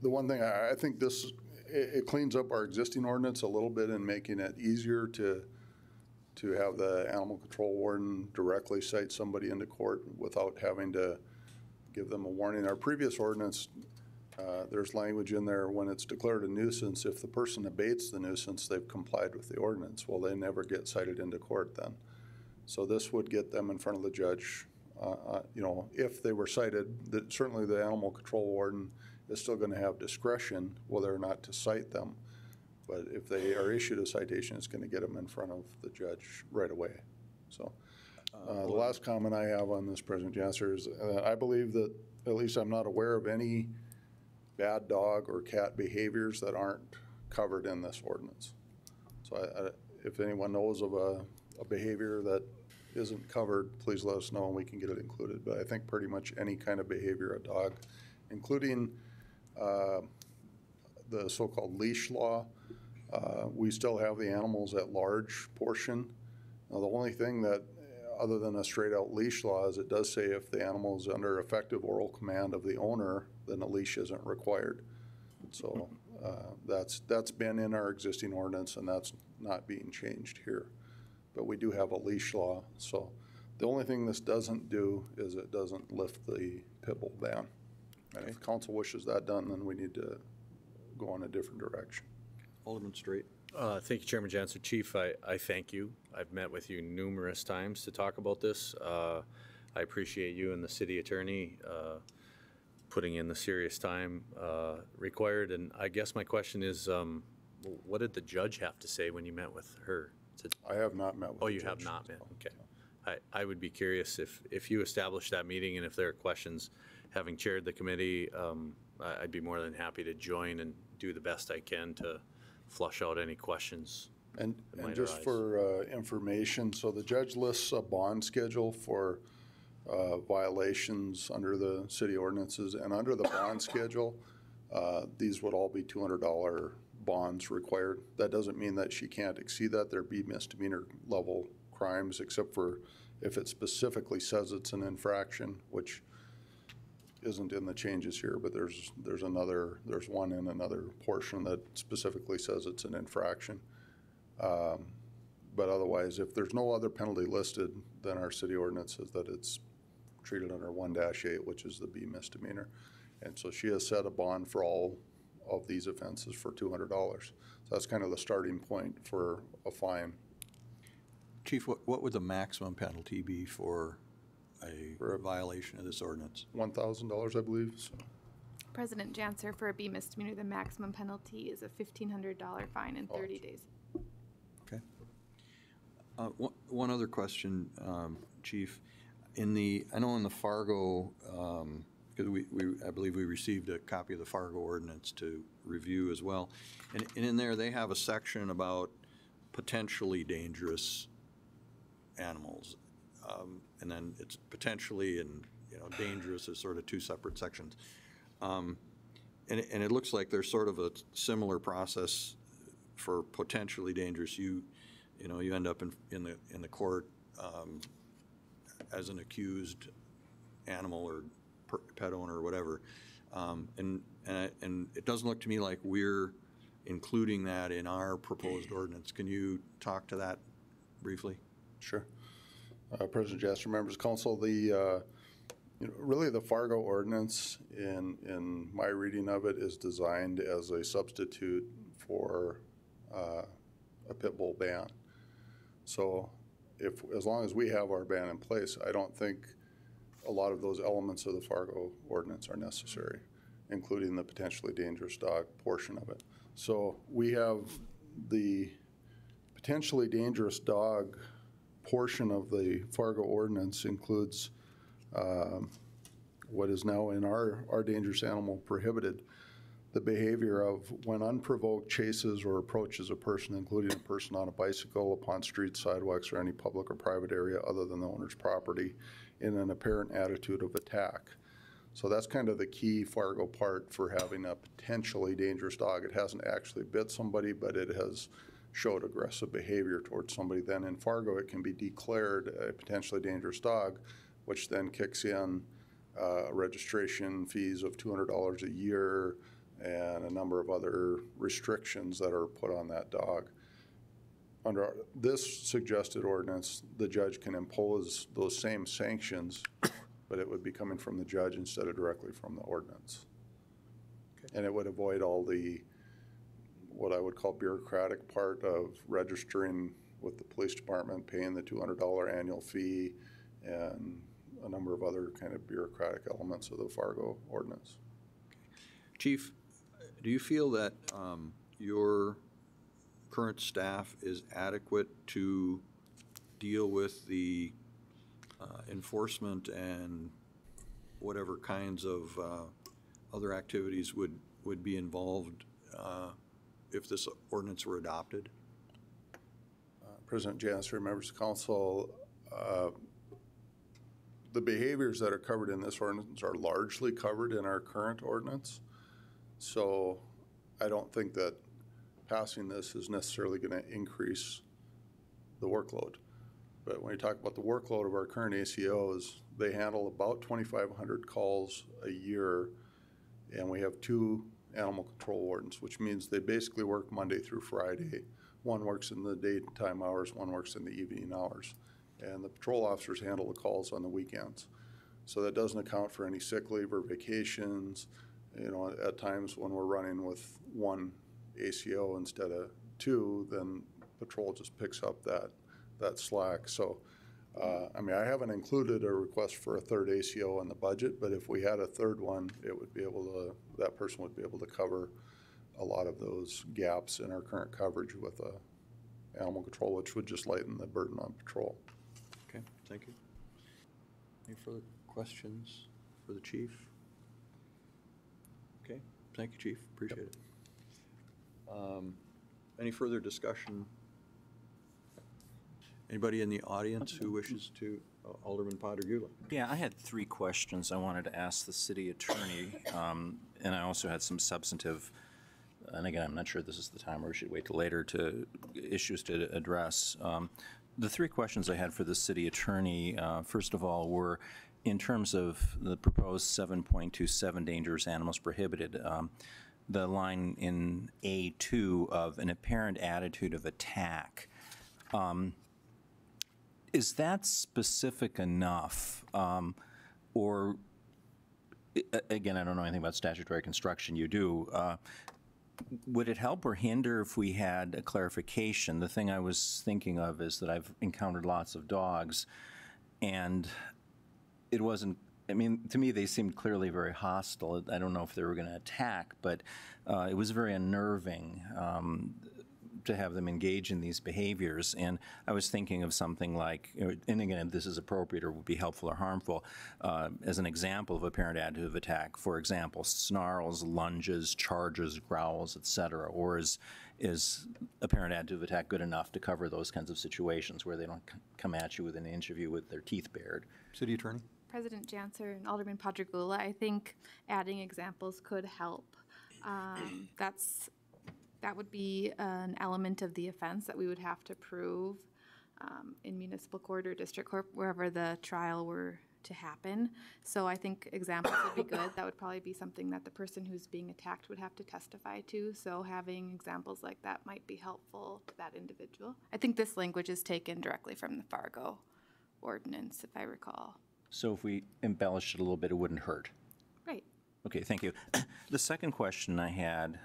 the one thing, I think this, it cleans up our existing ordinance a little bit in making it easier to have the animal control warden directly cite somebody into court without having to give them a warning. Our previous ordinance, there's language in there when it's declared a nuisance, if the person abates the nuisance, they've complied with the ordinance. Well, they never get cited into court then. So this would get them in front of the judge, you know, if they were cited. Certainly the animal control warden is still going to have discretion whether or not to cite them. But if they are issued a citation, it's going to get them in front of the judge right away. So the last comment I have on this, President Janser, is I believe that, at least I'm not aware of any bad dog or cat behaviors that aren't covered in this ordinance. So if anyone knows of a behavior that isn't covered, please let us know and we can get it included. But I think pretty much any kind of behavior a dog, including the so-called leash law, we still have the animals at large portion. Now, the only thing that, other than a straight out leash law, is it does say if the animal is under effective oral command of the owner, then a leash isn't required. So that's been in our existing ordinance and that's not being changed here. But we do have a leash law. So the only thing this doesn't do is it doesn't lift the pit bull ban. And if council wishes that done, then we need to go in a different direction. Alderman Straight. Thank you, Chairman Janser. Chief, I thank you. I've met with you numerous times to talk about this. I appreciate you and the city attorney putting in the serious time required. And I guess my question is, what did the judge have to say when you met with her? I have not met with Oh, the you judge. have not met? Okay. I would be curious if you established that meeting and if there are questions, having chaired the committee, I'd be more than happy to join and do the best I can to flush out any questions. And just for information, so the judge lists a bond schedule for violations under the city ordinances, and under the bond schedule, these would all be $200 bonds required. That doesn't mean that she can't exceed that. There'd be misdemeanor level crimes, except for if it specifically says it's an infraction, which isn't in the changes here, but there's one in another portion that specifically says it's an infraction. But otherwise, if there's no other penalty listed, then our city ordinance says that it's treated under 1-8, which is the B misdemeanor. And so she has set a bond for all of these offenses for $200. So that's kind of the starting point for a fine. Chief, what would the maximum penalty be for a violation of this ordinance? $1,000, I believe. So. President Janser, for a B misdemeanor, the maximum penalty is a $1,500 fine in 30 days. Okay. One other question, Chief. I know in the Fargo, because I believe we received a copy of the Fargo ordinance to review as well. And in there, they have a section about potentially dangerous animals. And then it's potentially and dangerous as sort of two separate sections. And it looks like there's sort of a similar process for potentially dangerous. You end up in the court as an accused animal or pet owner or whatever. And it doesn't look to me like we're including that in our proposed ordinance. Can you talk to that briefly? Sure. President Janser, members of council, really the Fargo ordinance in my reading of it is designed as a substitute for a pit bull ban. So as long as we have our ban in place, I don't think a lot of those elements of the Fargo ordinance are necessary, including the potentially dangerous dog portion of it. So we have the potentially dangerous dog portion of the Fargo ordinance includes what is now in our dangerous animal prohibited, the behavior of when unprovoked chases or approaches a person, including a person on a bicycle, upon streets, sidewalks, or any public or private area other than the owner's property in an apparent attitude of attack. So that's kind of the key Fargo part for having a potentially dangerous dog. It hasn't actually bit somebody, but it has showed aggressive behavior towards somebody, then in Fargo, it can be declared a potentially dangerous dog, which then kicks in registration fees of $200 a year and a number of other restrictions that are put on that dog. Under this suggested ordinance, the judge can impose those same sanctions, but it would be coming from the judge instead of directly from the ordinance. And it would avoid all the, what I would call bureaucratic part of registering with the police department, paying the $200 annual fee, and a number of other kind of bureaucratic elements of the Fargo ordinance. Chief, do you feel that your current staff is adequate to deal with the enforcement and whatever kinds of other activities would be involved if this ordinance were adopted? President Janser, members of council, the behaviors that are covered in this ordinance are largely covered in our current ordinance. So I don't think that passing this is necessarily going to increase the workload. But when you talk about the workload of our current ACOs, they handle about 2,500 calls a year, and we have 2 animal control wardens, which means they basically work Monday through Friday. One works in the daytime hours, one works in the evening hours. And the patrol officers handle the calls on the weekends. So that doesn't account for any sick leave or vacations. You know, at times when we're running with 1 ACO instead of 2, then patrol just picks up that slack. So, I mean, I haven't included a request for a 3rd ACO in the budget, but if we had a 3rd one, it would be able to, that person would be able to cover a lot of those gaps in our current coverage with animal control, which would just lighten the burden on patrol. Okay, thank you. Any further questions for the chief? Okay, thank you, Chief. Appreciate it. Any further discussion? Anybody in the audience who wishes to? Alderman Padergula. Yeah, I had 3 questions I wanted to ask the city attorney, and I also had some substantive, and again, I'm not sure this is the time or we should wait till later to issues to address. The 3 questions I had for the city attorney, first of all, were in terms of the proposed 7.27 dangerous animals prohibited. The line in A2 of an apparent attitude of attack. Is that specific enough? Or, again, I don't know anything about statutory construction, you do. Would it help or hinder if we had a clarification? The thing I was thinking of is that I've encountered lots of dogs, and it wasn't, I mean, to me, they seemed clearly very hostile. I don't know if they were going to attack, but it was very unnerving to have them engage in these behaviors. And I was thinking of something like, and again, if this is appropriate or would be helpful or harmful, as an example of apparent attitude of attack, for example, snarls, lunges, charges, growls, etc. Or is apparent attitude of attack good enough to cover those kinds of situations where they don't come at you within an inch of you with their teeth bared? City Attorney? President Janser and Alderman Padergula, I think adding examples could help. That would be an element of the offense that we would have to prove in municipal court or district court, wherever the trial were to happen. So I think examples would be good. That would probably be something that the person who's being attacked would have to testify to. So having examples like that might be helpful to that individual. I think this language is taken directly from the Fargo ordinance, if I recall. So if we embellish it a little bit, it wouldn't hurt? Right. Okay, thank you. The second question I had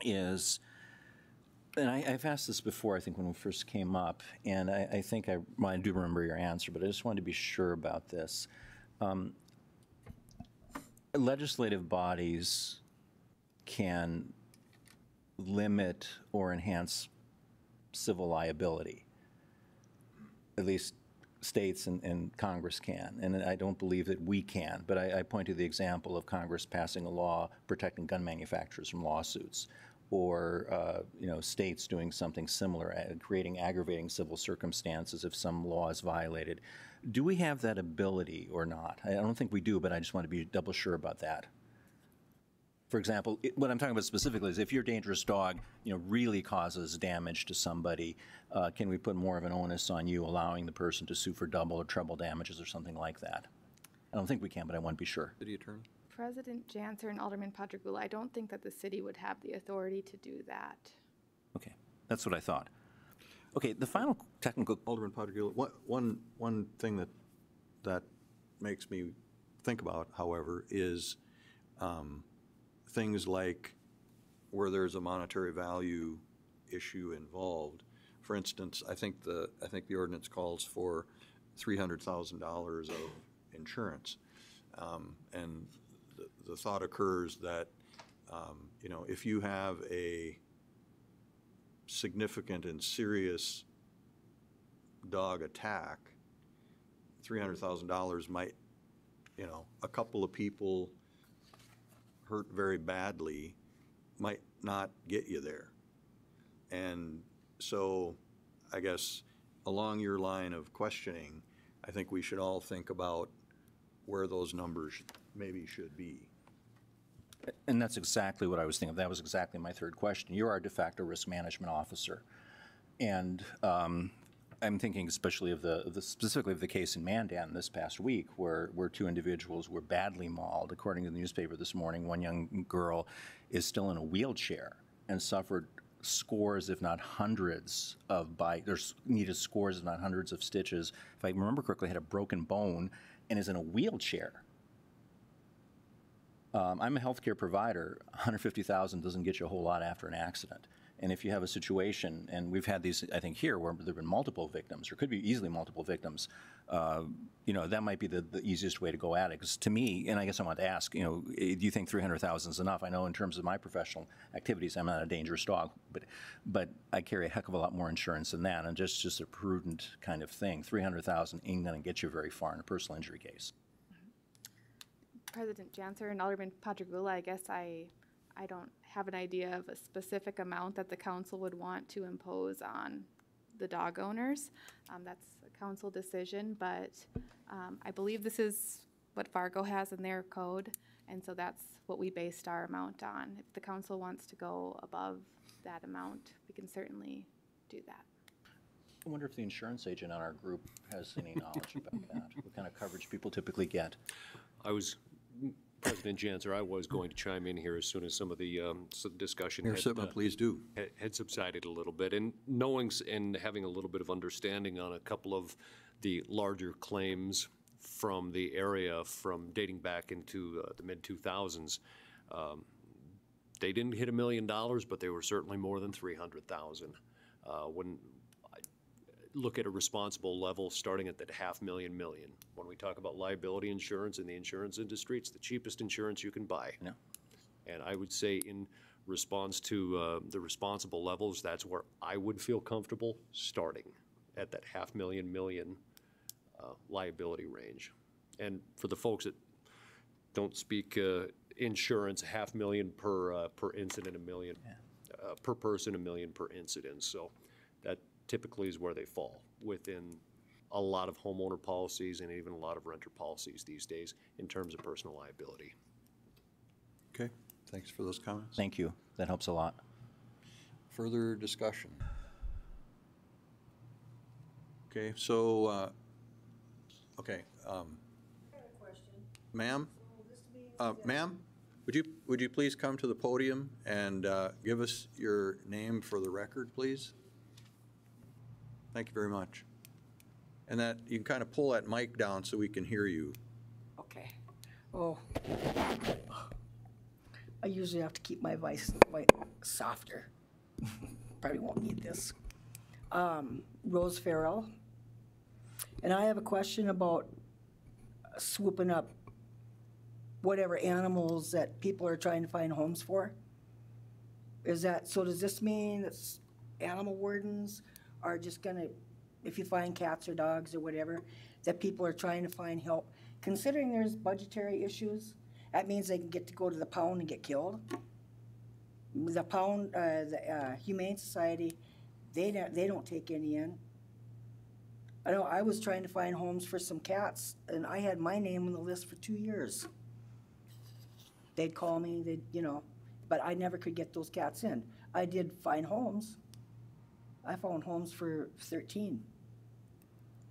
is, and I've asked this before, I think, when we first came up, and I think I do remember your answer, but I just wanted to be sure about this. Legislative bodies can limit or enhance civil liability, at least states and Congress can, and I don't believe that we can, but I point to the example of Congress passing a law protecting gun manufacturers from lawsuits, or states doing something similar, creating aggravating civil circumstances if some law is violated. Do we have that ability or not? I don't think we do, but I just want to be double sure about that. For example, what I'm talking about specifically is if your dangerous dog, really causes damage to somebody, can we put more of an onus on you, allowing the person to sue for double or treble damages or something like that? I don't think we can, but I want to be sure. City Attorney? President Janser and Alderman Patrickula, I don't think that the city would have the authority to do that. Okay, that's what I thought. Okay, the final technical. Alderman Patrick, one thing that makes me think about, however, is things like where there's a monetary value issue involved. For instance, I think the ordinance calls for $300,000 of insurance, and the thought occurs that if you have a significant and serious dog attack, $300,000 might, a couple of people hurt very badly might not get you there. And so I guess along your line of questioning, I think we should all think about where those numbers maybe should be. And that's exactly what I was thinking. That was exactly my third question. You're our de facto risk management officer. And I'm thinking especially of specifically of the case in Mandan this past week where two individuals were badly mauled. According to the newspaper this morning, one young girl is still in a wheelchair and suffered scores, if not hundreds of bites, needed scores, if not hundreds of stitches. If I remember correctly, had a broken bone and is in a wheelchair. I'm a healthcare provider. $150,000 doesn't get you a whole lot after an accident. And if you have a situation, and we've had these, I think, here, where there have been multiple victims, or could be easily multiple victims, that might be the easiest way to go at it. Because to me, and I guess I want to ask, do you think $300,000 is enough? I know in terms of my professional activities, I'm not a dangerous dog, but I carry a heck of a lot more insurance than that, and just a prudent kind of thing. $300,000 ain't going to get you very far in a personal injury case. President Janser and Alderman Patrickula, I guess I don't have an idea of a specific amount that the council would want to impose on the dog owners. That's a council decision, but I believe this is what Fargo has in their code, and so that's what we based our amount on. If the council wants to go above that amount, we can certainly do that. I wonder if the insurance agent on our group has any knowledge about that, what kind of coverage people typically get. President Janser, I was going to chime in here as soon as some of the discussion Mayor Sitman, please do. Had subsided a little bit. And knowing and having a little bit of understanding on a couple of the larger claims from the area from dating back into the mid-2000s, they didn't hit $1 million, but they were certainly more than $300,000. When I look at a responsible level starting at that $500,000 million. When we talk about liability insurance in the insurance industry, it's the cheapest insurance you can buy. Yeah. And I would say in response to the responsible levels, that's where I would feel comfortable starting at that $500,000 liability range. And for the folks that don't speak insurance, $500,000 per incident, $1 million per person, $1 million per incident. So that typically is where they fall within a lot of homeowner policies and even a lot of renter policies these days in terms of personal liability. Okay, thanks for those comments. Thank you. That helps a lot. Further discussion? Okay, so, okay. Ma'am? Ma'am, would you please come to the podium and give us your name for the record, please? Thank you very much. And that, you can kind of pull that mic down so we can hear you. Okay. Oh, I usually have to keep my voice softer. Probably won't need this. Rose Farrell. And I have a question about swooping up whatever animals that people are trying to find homes for. So does this mean that animal wardens are just gonna, if you find cats or dogs or whatever, that people are trying to find help? Considering there's budgetary issues, that means they can get to go to the pound and get killed. The pound, the Humane Society, they don't take any in. I know I was trying to find homes for some cats, and I had my name on the list for 2 years. They'd call me, but I never could get those cats in. I did find homes. I found homes for 13.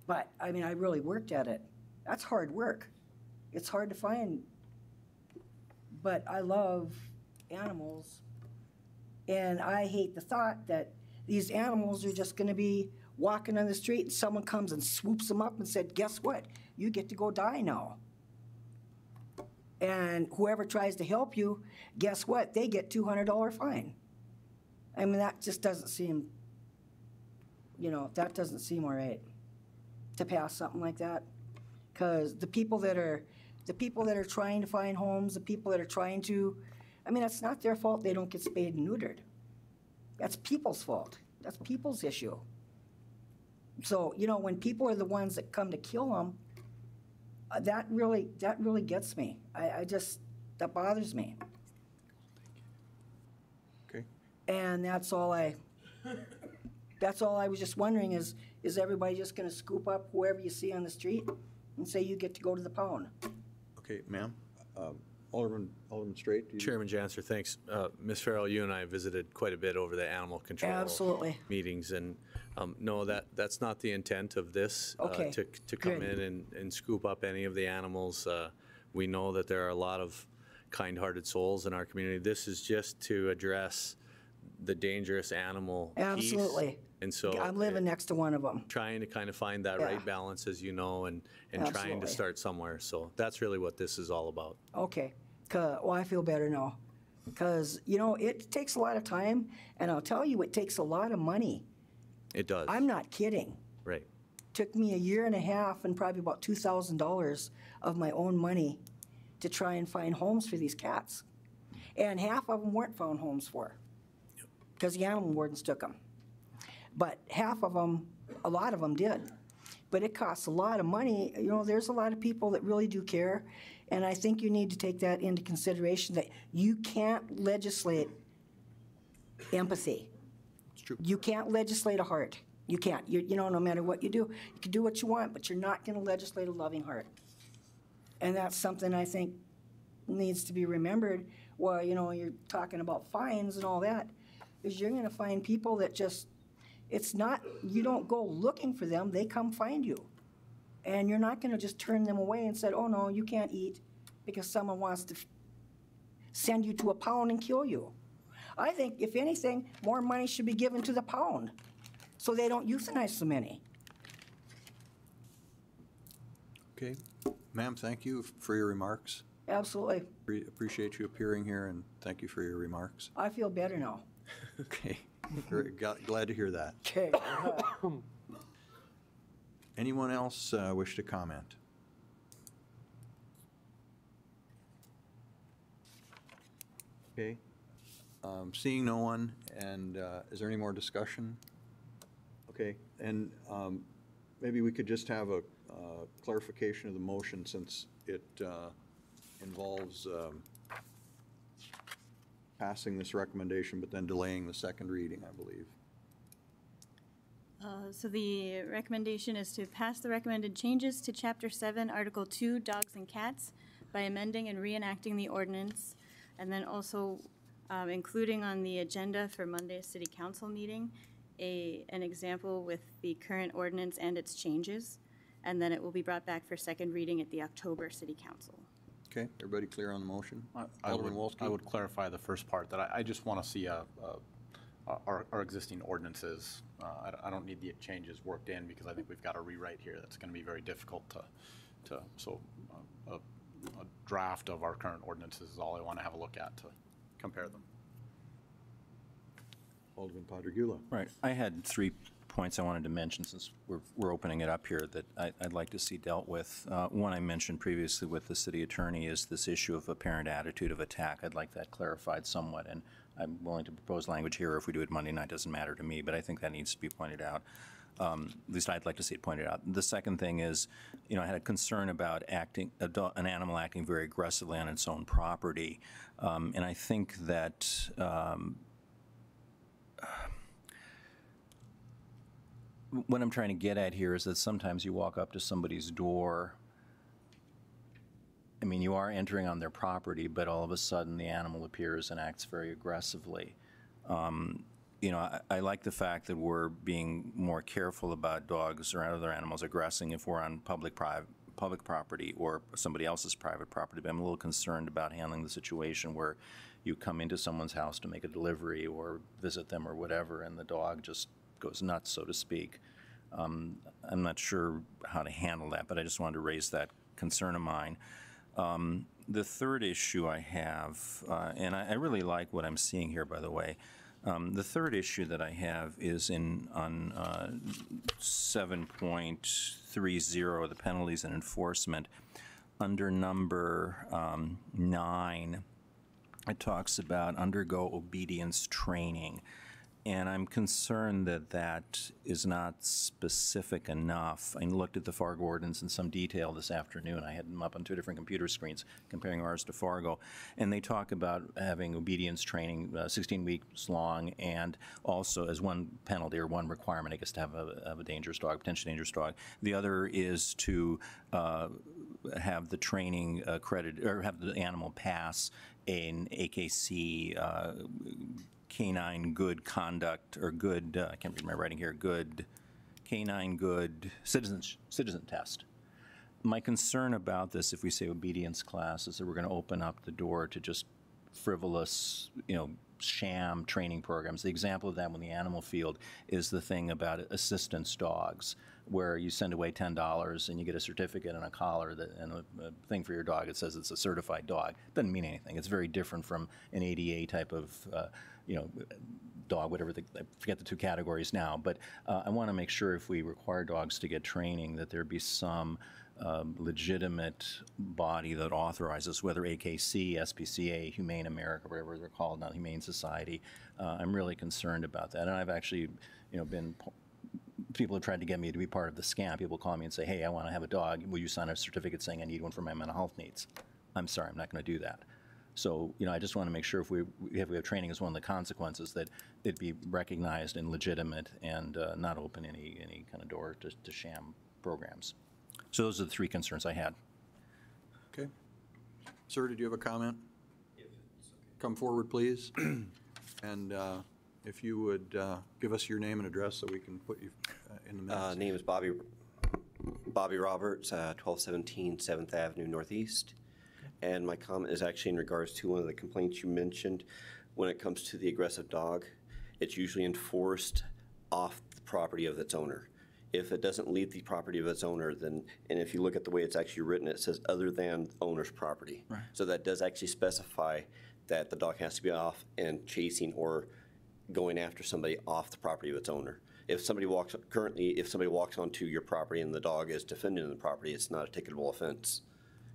But, I mean, I really worked at it. That's hard work. It's hard to find. But I love animals. And I hate the thought that these animals are just gonna be walking on the street and someone comes and swoops them up and said, guess what? You get to go die now. And whoever tries to help you, guess what? They get $200 fine. I mean, that just doesn't seem, that doesn't seem all right to pass something like that. Because the people that are trying to find homes, the people that are trying to, I mean, it's not their fault they don't get spayed and neutered. That's people's fault. That's people's issue. So, when people are the ones that come to kill them, that really gets me. That bothers me. Okay. And that's all I was just wondering is everybody just gonna scoop up whoever you see on the street and say you get to go to the pound? Okay, ma'am. Alderman Straight? do you- Chairman Janser, thanks. Ms. Farrell, you and I visited quite a bit over the animal control Absolutely. meetings, and no, that's not the intent of this, Okay, to come good. in and scoop up any of the animals. We know that there are a lot of kind-hearted souls in our community. This is just to address the dangerous animal piece. Absolutely. And so I'm living next to one of them. trying to kind of find that Yeah. right balance, as you know, and trying Absolutely. to start somewhere. So that's really what this is all about. Okay, well, I feel better now. Because, it takes a lot of time, and I'll tell you, it takes a lot of money. It does. I'm not kidding. Right. Took me a year and a half and probably about $2,000 of my own money to try and find homes for these cats. And half of them weren't found homes for, because the animal wardens took them. But half of them, a lot of them did. But it costs a lot of money. There's a lot of people that really do care. And I think you need to take that into consideration, that you can't legislate empathy. It's true. You can't legislate a heart. You can't. No matter what you do, you can do what you want, but you're not going to legislate a loving heart. And that's something I think needs to be remembered. Well, you're talking about fines and all that, is you're going to find people that just, it's not, you don't go looking for them, they come find you. And you're not going to just turn them away and say, oh, no, you can't eat because someone wants to send you to a pound and kill you. I think, if anything, more money should be given to the pound so they don't euthanize so many. Okay. Ma'am, thank you for your remarks. Absolutely. Appreciate you appearing here, and thank you for your remarks. I feel better now. Okay. Glad to hear that. Okay. Anyone else wish to comment? Okay. Seeing no one, and is there any more discussion? Okay, and maybe we could just have a clarification of the motion, since it involves passing this recommendation, but then delaying the second reading, I believe. So the recommendation is to pass the recommended changes to Chapter 7, Article 2, Dogs and Cats, by amending and reenacting the ordinance, and then also including on the agenda for Monday's City Council meeting an example with the current ordinance and its changes, and then it will be brought back for second reading at the October City Council. Okay, everybody clear on the motion? I Alderman Wolski? would clarify the first part, that I just want to see our existing ordinances. I don't need the changes worked in, because I think we've got a rewrite here that's going to be very difficult so a draft of our current ordinances is all I want to have a look at to compare them. Alderman Padragula. Right. I had 3 points I wanted to mention, since we're opening it up here, that I'd like to see dealt with. One I mentioned previously with the city attorney is this issue of apparent attitude of attack. I'd like that clarified somewhat, and I'm willing to propose language here. If we do it Monday night, doesn't matter to me, but I think that needs to be pointed out. At least I'd like to see it pointed out. The second thing is, I had a concern about an animal acting very aggressively on its own property, and I think that what I'm trying to get at here is that sometimes you walk up to somebody's door I mean, you are entering on their property, but all of a sudden the animal appears and acts very aggressively. You know, I like the fact that we're being more careful about dogs or other animals aggressing if we're on public property or somebody else's private property, but I'm a little concerned about handling the situation where you come into someone's house to make a delivery or visit them or whatever, and the dog just goes nuts, so to speak. I'm not sure how to handle that, but I just wanted to raise that concern of mine. The third issue I have, and I really like what I'm seeing here, by the way. The third issue that I have is on 7.30, the penalties and enforcement. Under number 9, it talks about undergo obedience training. And I'm concerned that that is not specific enough. I looked at the Fargo ordinance in some detail this afternoon. I had them up on 2 different computer screens comparing ours to Fargo. And they talk about having obedience training 16 weeks long, and also as one penalty or one requirement, I guess, to have a dangerous dog, potentially dangerous dog. The other is to have the training credit, or have the animal pass an AKC canine good conduct, or good, I can't read my writing here, good canine good citizen test. My concern about this, if we say obedience class, is that we're going to open up the door to just frivolous, you know, sham training programs. The example of that in the animal field is the thing about assistance dogs, where you send away $10 and you get a certificate and a collar and a thing for your dog. It says it's a certified dog. Doesn't mean anything. It's very different from an ADA type of you know, dog, whatever, I forget the 2 categories now, but I want to make sure if we require dogs to get training that there be some legitimate body that authorizes, whether AKC, SPCA, Humane America, whatever they're called now, Humane Society. I'm really concerned about that. And I've actually, you know, people have tried to get me to be part of the scam. People call me and say, hey, I want to have a dog. Will you sign a certificate saying I need one for my mental health needs? I'm sorry, I'm not going to do that. So, you know, I just want to make sure if we have training as one of the consequences, that it be recognized and legitimate, and not open any kind of door to sham programs. So those are the 3 concerns I had. Okay. Sir, did you have a comment? Come forward, please. And if you would give us your name and address so we can put you in the minutes. Name is Bobby Roberts, 1217 7th Avenue Northeast. And my comment is actually in regards to one of the complaints you mentioned. When it comes to the aggressive dog, it's usually enforced off the property of its owner. If it doesn't leave the property of its owner, then, and if you look at the way it's actually written, it says other than owner's property. Right. So that does actually specify that the dog has to be off and chasing or going after somebody off the property of its owner. If somebody walks onto your property and the dog is defending the property, it's not a ticketable offense,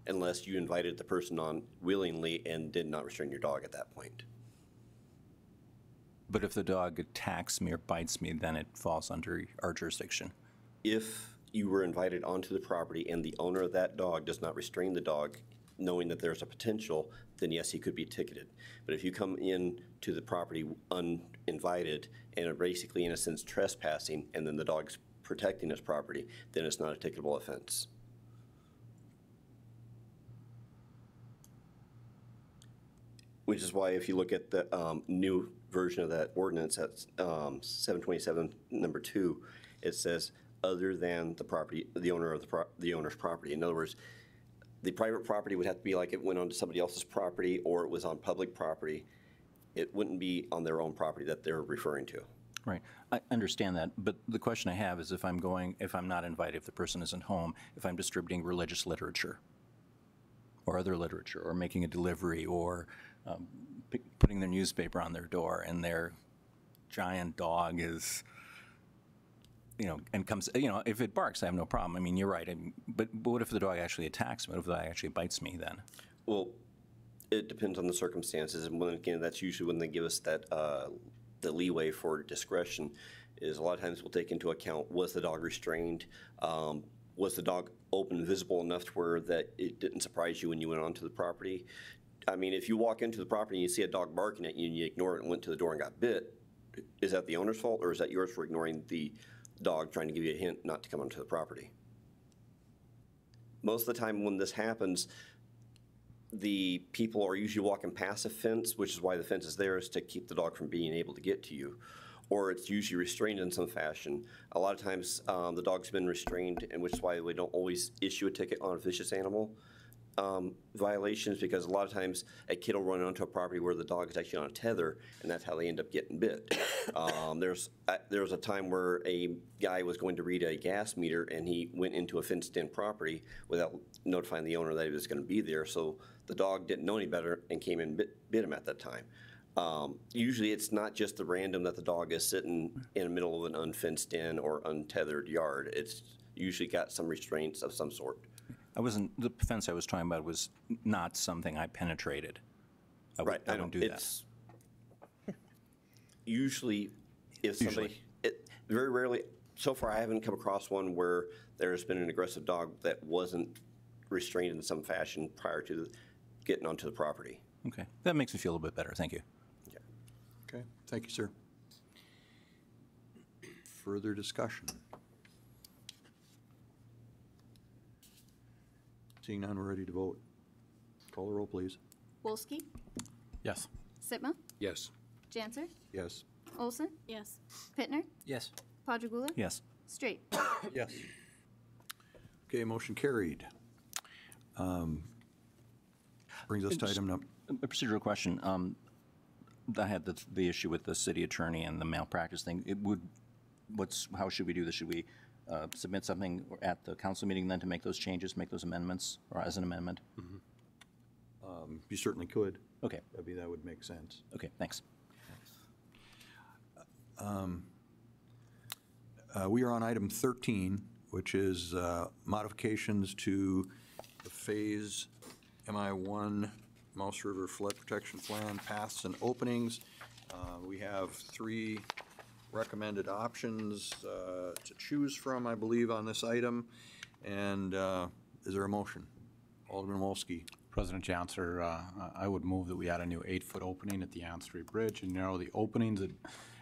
unless you invited the person on willingly and did not restrain your dog at that point. But if the dog attacks me or bites me, then it falls under our jurisdiction. If you were invited onto the property and the owner of that dog does not restrain the dog, knowing that there's a potential, then yes, he could be ticketed. But if you come in to the property uninvited and are basically, in a sense, trespassing, and then the dog's protecting his property, then it's not a ticketable offense. Which is why if you look at the new version of that ordinance at 727 number 2, it says other than the property, the owner of the owner's property. In other words, the private property would have to be like it went onto somebody else's property or it was on public property. It wouldn't be on their own property that they're referring to. Right. I understand that, but the question I have is if I'm not invited, if the person isn't home, if I'm distributing religious literature or other literature, or making a delivery, or putting their newspaper on their door, and their giant dog is, you know, and comes, you know, if it barks, I have no problem. I mean, you're right. But what if the dog actually attacks me? What if the dog actually bites me then? Well, it depends on the circumstances. And when, again, that's usually when they give us that, the leeway for discretion, is a lot of times we'll take into account, was the dog restrained? Was the dog open, visible enough to where that it didn't surprise you when you went onto the property? I mean, if you walk into the property and you see a dog barking at you and you ignore it and went to the door and got bit, is that the owner's fault, or is that yours for ignoring the dog trying to give you a hint not to come onto the property? Most of the time when this happens, the people are usually walking past a fence, which is why the fence is there, is to keep the dog from being able to get to you. Or it's usually restrained in some fashion. A lot of times, the dog's been restrained, and which is why we don't always issue a ticket on a vicious animal violations, because a lot of times a kid will run onto a property where the dog is actually on a tether, and that's how they end up getting bit. There was a time where a guy was going to read a gas meter, and he went into a fenced-in property without notifying the owner that he was going to be there. So the dog didn't know any better and came and bit him at that time. Usually it's not just the random that the dog is sitting in the middle of an unfenced-in or untethered yard. It's usually got some restraints of some sort. The fence I was talking about was not something I penetrated. I wouldn't do that. Usually, if somebody, very rarely, so far I haven't come across one where there's been an aggressive dog that wasn't restrained in some fashion prior to getting onto the property. Okay, that makes me feel a little bit better. Thank you. Yeah. Okay, thank you, sir. Further discussion? Seeing none, we're ready to vote. Call the roll, please. Wolski, Yes. Sitma, Yes. Janser, Yes. Olson, Yes. Pittner, Yes. Padragula, Yes. Straight. Yes. Okay, motion carried. Brings us to item number. A procedural question. I had the issue with the city attorney and the malpractice thing. How should we do this? Should we submit something at the council meeting then to make those changes, make those amendments, or as an amendment? You certainly could. Okay. That would make sense. Okay, thanks. We are on item 13, which is modifications to the Phase MI1 Mouse River Flood Protection Plan paths and openings. We have 3 recommended options to choose from, I believe, on this item. And is there a motion? Alderman Wolski. President Janser, I would move that we add a new 8-foot opening at the Ann Street Bridge and narrow the openings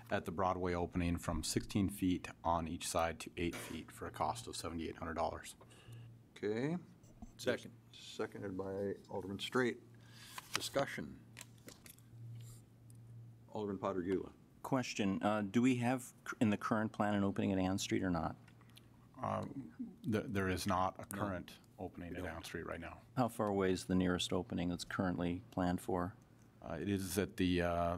at the Broadway opening from 16 feet on each side to 8 feet for a cost of $7,800. Okay. Second. Seconded by Alderman Straight. Discussion. Alderman Padragula. Question, do we have in the current plan an opening at Ann Street or not? There is not a current opening at Ann Street right now. How far away is the nearest opening that's currently planned for? It is at the,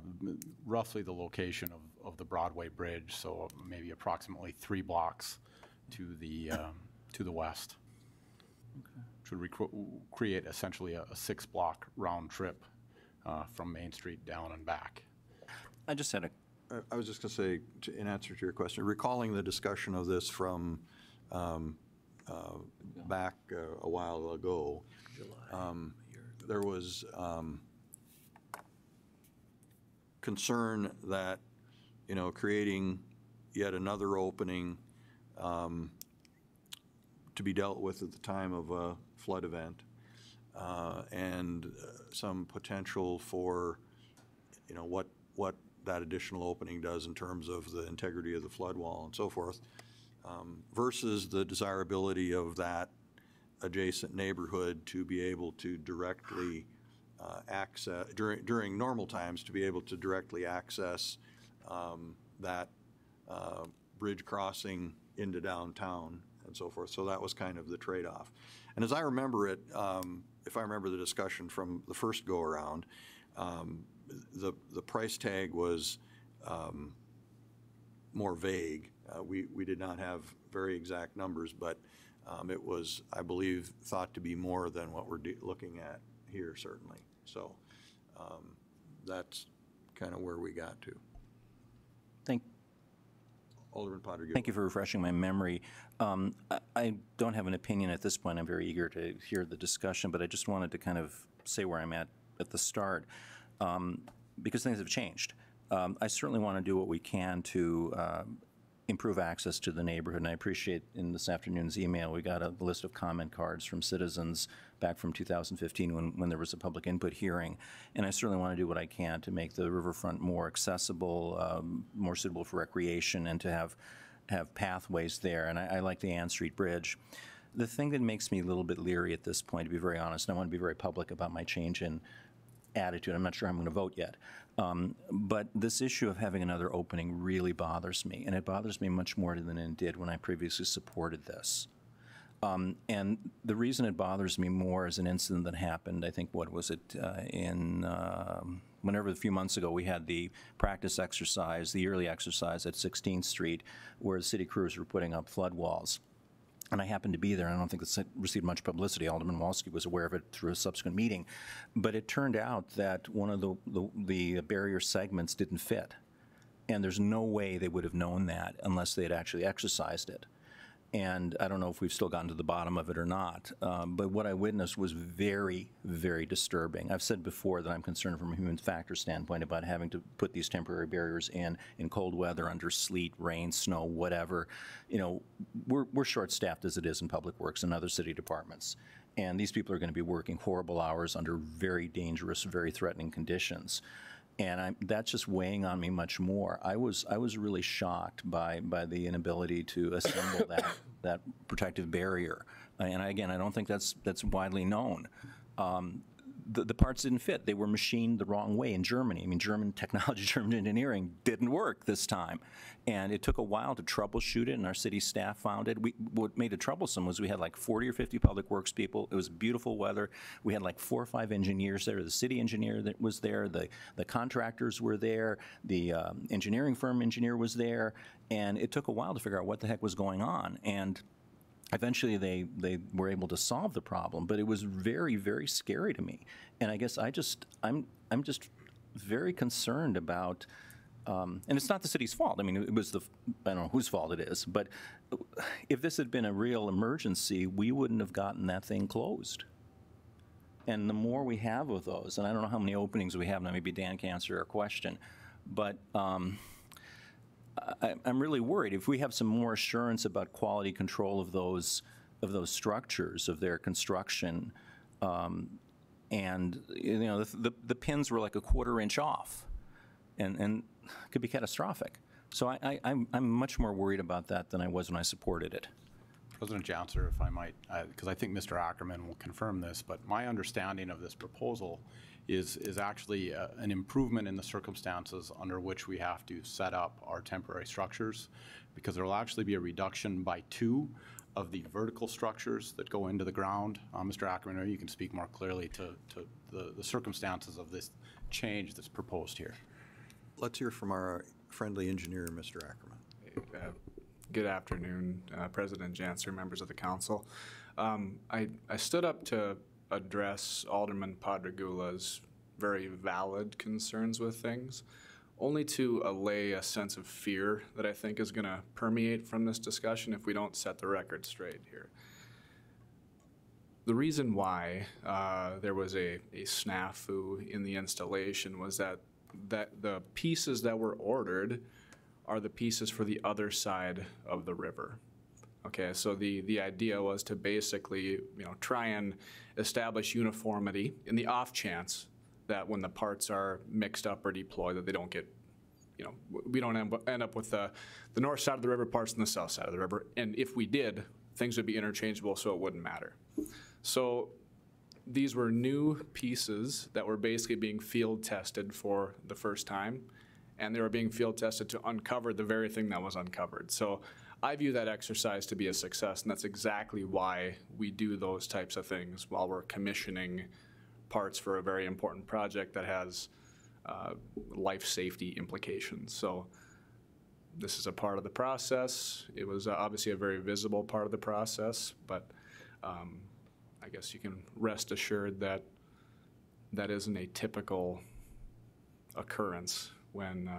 roughly the location of the Broadway Bridge, so maybe approximately 3 blocks to the west. Okay. Which would create essentially a 6-block round trip from Main Street down and back. I just had I was just going to say, in answer to your question, recalling the discussion of this from back a while ago, there was concern that, creating yet another opening to be dealt with at the time of a flood event, and some potential for, what that additional opening does in terms of the integrity of the flood wall and so forth, versus the desirability of that adjacent neighborhood to be able to directly access, during normal times, to be able to directly access that bridge crossing into downtown and so forth. So that was kind of the trade-off. And as I remember it, if I remember the discussion from the first go-around, the price tag was more vague. We did not have very exact numbers, but it was, I believe, thought to be more than what we're looking at here, certainly. So that's kind of where we got to. Alderman Padragula. Thank you for refreshing my memory. I don't have an opinion at this point. I'm very eager to hear the discussion, but I just wanted to kind of say where I'm at the start, because things have changed. I certainly want to do what we can to improve access to the neighborhood, and I appreciate in this afternoon's email we got a list of comment cards from citizens back from 2015 when there was a public input hearing, and I certainly want to do what I can to make the riverfront more accessible, more suitable for recreation, and to have pathways there, and I like the Ann Street Bridge. The thing that makes me a little bit leery at this point, to be very honest, and I want to be very public about my change in attitude. I'm not sure I'm going to vote yet. But this issue of having another opening really bothers me, and it bothers me much more than it did when I previously supported this. And the reason it bothers me more is an incident that happened, I think, what was it, whenever a few months ago we had the practice exercise, the yearly exercise at 16th Street, where the city crews were putting up flood walls. And I happened to be there, and I don't think it received much publicity. Alderman Walski was aware of it through a subsequent meeting. But it turned out that one of the barrier segments didn't fit. And there's no way they would have known that unless they had actually exercised it. And I don't know if we've still gotten to the bottom of it or not, but what I witnessed was very, very disturbing. I've said before that I'm concerned from a human factor standpoint about having to put these temporary barriers in cold weather, under sleet, rain, snow, whatever. You know, we're short-staffed as it is in Public Works and other city departments. And these people are going to be working horrible hours under very dangerous, very threatening conditions. And that's just weighing on me much more. I was really shocked by the inability to assemble that protective barrier. And again, I don't think that's widely known. The parts didn't fit. They were machined the wrong way in Germany. I mean, German technology, German engineering didn't work this time. And it took a while to troubleshoot it, and our city staff found it. What made it troublesome was we had like 40 or 50 public works people. It was beautiful weather. We had like 4 or 5 engineers there. The city engineer that was there. The contractors were there. The engineering firm engineer was there. And it took a while to figure out what the heck was going on. And eventually they were able to solve the problem, but it was very, very scary to me. And I guess I'm just very concerned about, and it's not the city's fault. I mean, it was I don't know whose fault it is, but if this had been a real emergency, we wouldn't have gotten that thing closed. And the more we have of those, and I don't know how many openings we have now, maybe Dan can answer our question, but I'm really worried. If we have some more assurance about quality control of those structures, of their construction, and you know the pins were like a 1/4 inch off, and it could be catastrophic. So I'm much more worried about that than I was when I supported it. President Janser, if I might, because I think Mr. Ackerman will confirm this, but my understanding of this proposal is actually an improvement in the circumstances under which we have to set up our temporary structures, because there will actually be a reduction by 2 of the vertical structures that go into the ground. Mr. Ackerman, maybe you can speak more clearly to the circumstances of this change that's proposed here. Let's hear from our friendly engineer, Mr. Ackerman. Good afternoon, President Janser, members of the council. I stood up to address Alderman Padragula's very valid concerns with things, only to allay a sense of fear that I think is going to permeate from this discussion if we don't set the record straight here. The reason why there was a snafu in the installation was that the pieces that were ordered are the pieces for the other side of the river. Okay, so the idea was to basically, try and establish uniformity in the off chance that when the parts are mixed up or deployed, that they don't get, we don't end up with the north side of the river parts and the south side of the river. And if we did, things would be interchangeable, so it wouldn't matter. So these were new pieces that were basically being field tested for the first time, and they were being field tested to uncover the very thing that was uncovered. So I view that exercise to be a success, and that's exactly why we do those types of things while we're commissioning parts for a very important project that has life safety implications. So this is a part of the process. It was obviously a very visible part of the process, but I guess you can rest assured that that isn't a typical occurrence when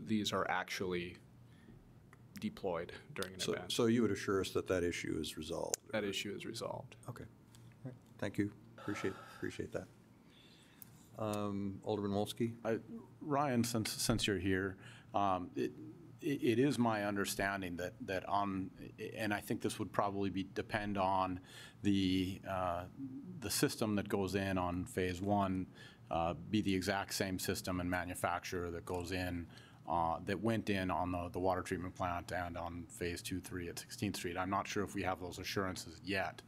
these are actually deployed during an event. So you would assure us that that issue is resolved? That issue is resolved. Okay. All right. Thank you. Appreciate that. Alderman Wolski? Ryan, since you're here, it is my understanding that on, and I think this would probably depend on the system that goes in on phase 1, be the exact same system and manufacturer that goes in that went in on the water treatment plant and on Phase 2, 3 at 16th Street. I'm not sure if we have those assurances yet,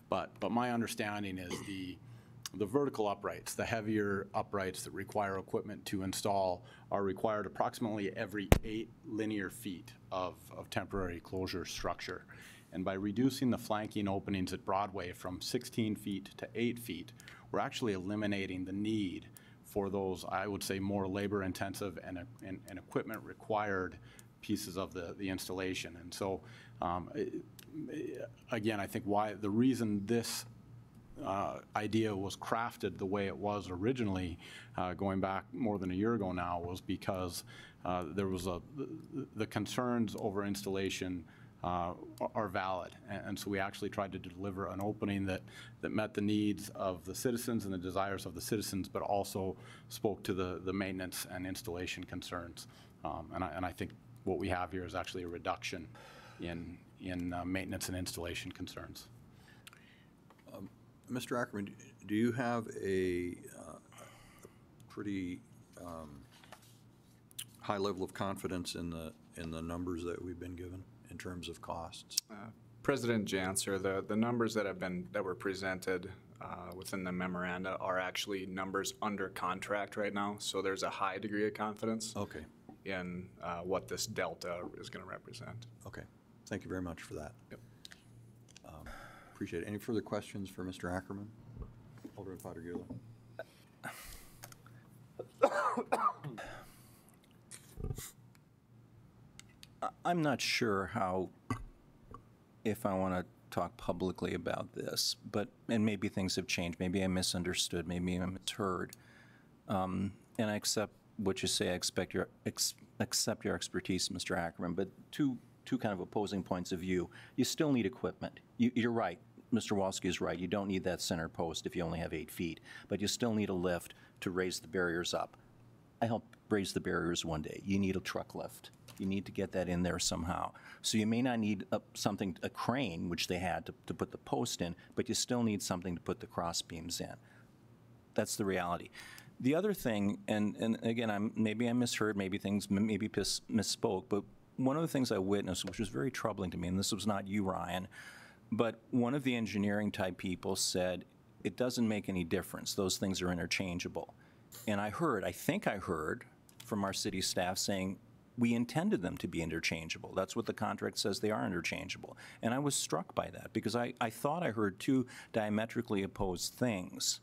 but my understanding is the vertical uprights, the heavier uprights that require equipment to install, are required approximately every 8 linear feet of temporary closure structure. And by reducing the flanking openings at Broadway from 16 feet to 8 feet, we're actually eliminating the need for those, I would say, more labor-intensive and equipment required pieces of the installation. And so, again, I think the reason this idea was crafted the way it was originally, going back more than a year ago now, was because there was the concerns over installation are valid, and so we actually tried to deliver an opening that met the needs of the citizens and the desires of the citizens, but also spoke to the maintenance and installation concerns. And I think what we have here is actually a reduction in maintenance and installation concerns. Mr. Ackerman, do you have a pretty high level of confidence in the numbers that we've been given in terms of costs? President Janser, the numbers that were presented within the memoranda are actually numbers under contract right now. So there's a high degree of confidence in what this delta is going to represent. Okay. Thank you very much for that. Yep. Appreciate it. Any further questions for Mr. Ackerman? Alderman Patergula. I'm not sure if I want to talk publicly about this, and maybe things have changed. Maybe I misunderstood. Maybe I misheard. And I accept what you say. I accept your expertise, Mr. Ackerman. But two kind of opposing points of view. You still need equipment. You're right. Mr. Wolski is right. You don't need that center post if you only have 8 feet, but you still need a lift to raise the barriers up. I helped raise the barriers one day. You need a truck lift. You need to get that in there somehow. So you may not need a crane, which they had to put the post in, but you still need something to put the cross beams in. That's the reality. The other thing, and again, maybe I misheard, maybe misspoke, but one of the things I witnessed, which was very troubling to me, and this was not you, Ryan, but one of the engineering type people said, it doesn't make any difference. Those things are interchangeable. And I think I heard from our city staff saying, we intended them to be interchangeable. That's what the contract says, they are interchangeable. And I was struck by that because I thought I heard two diametrically opposed things.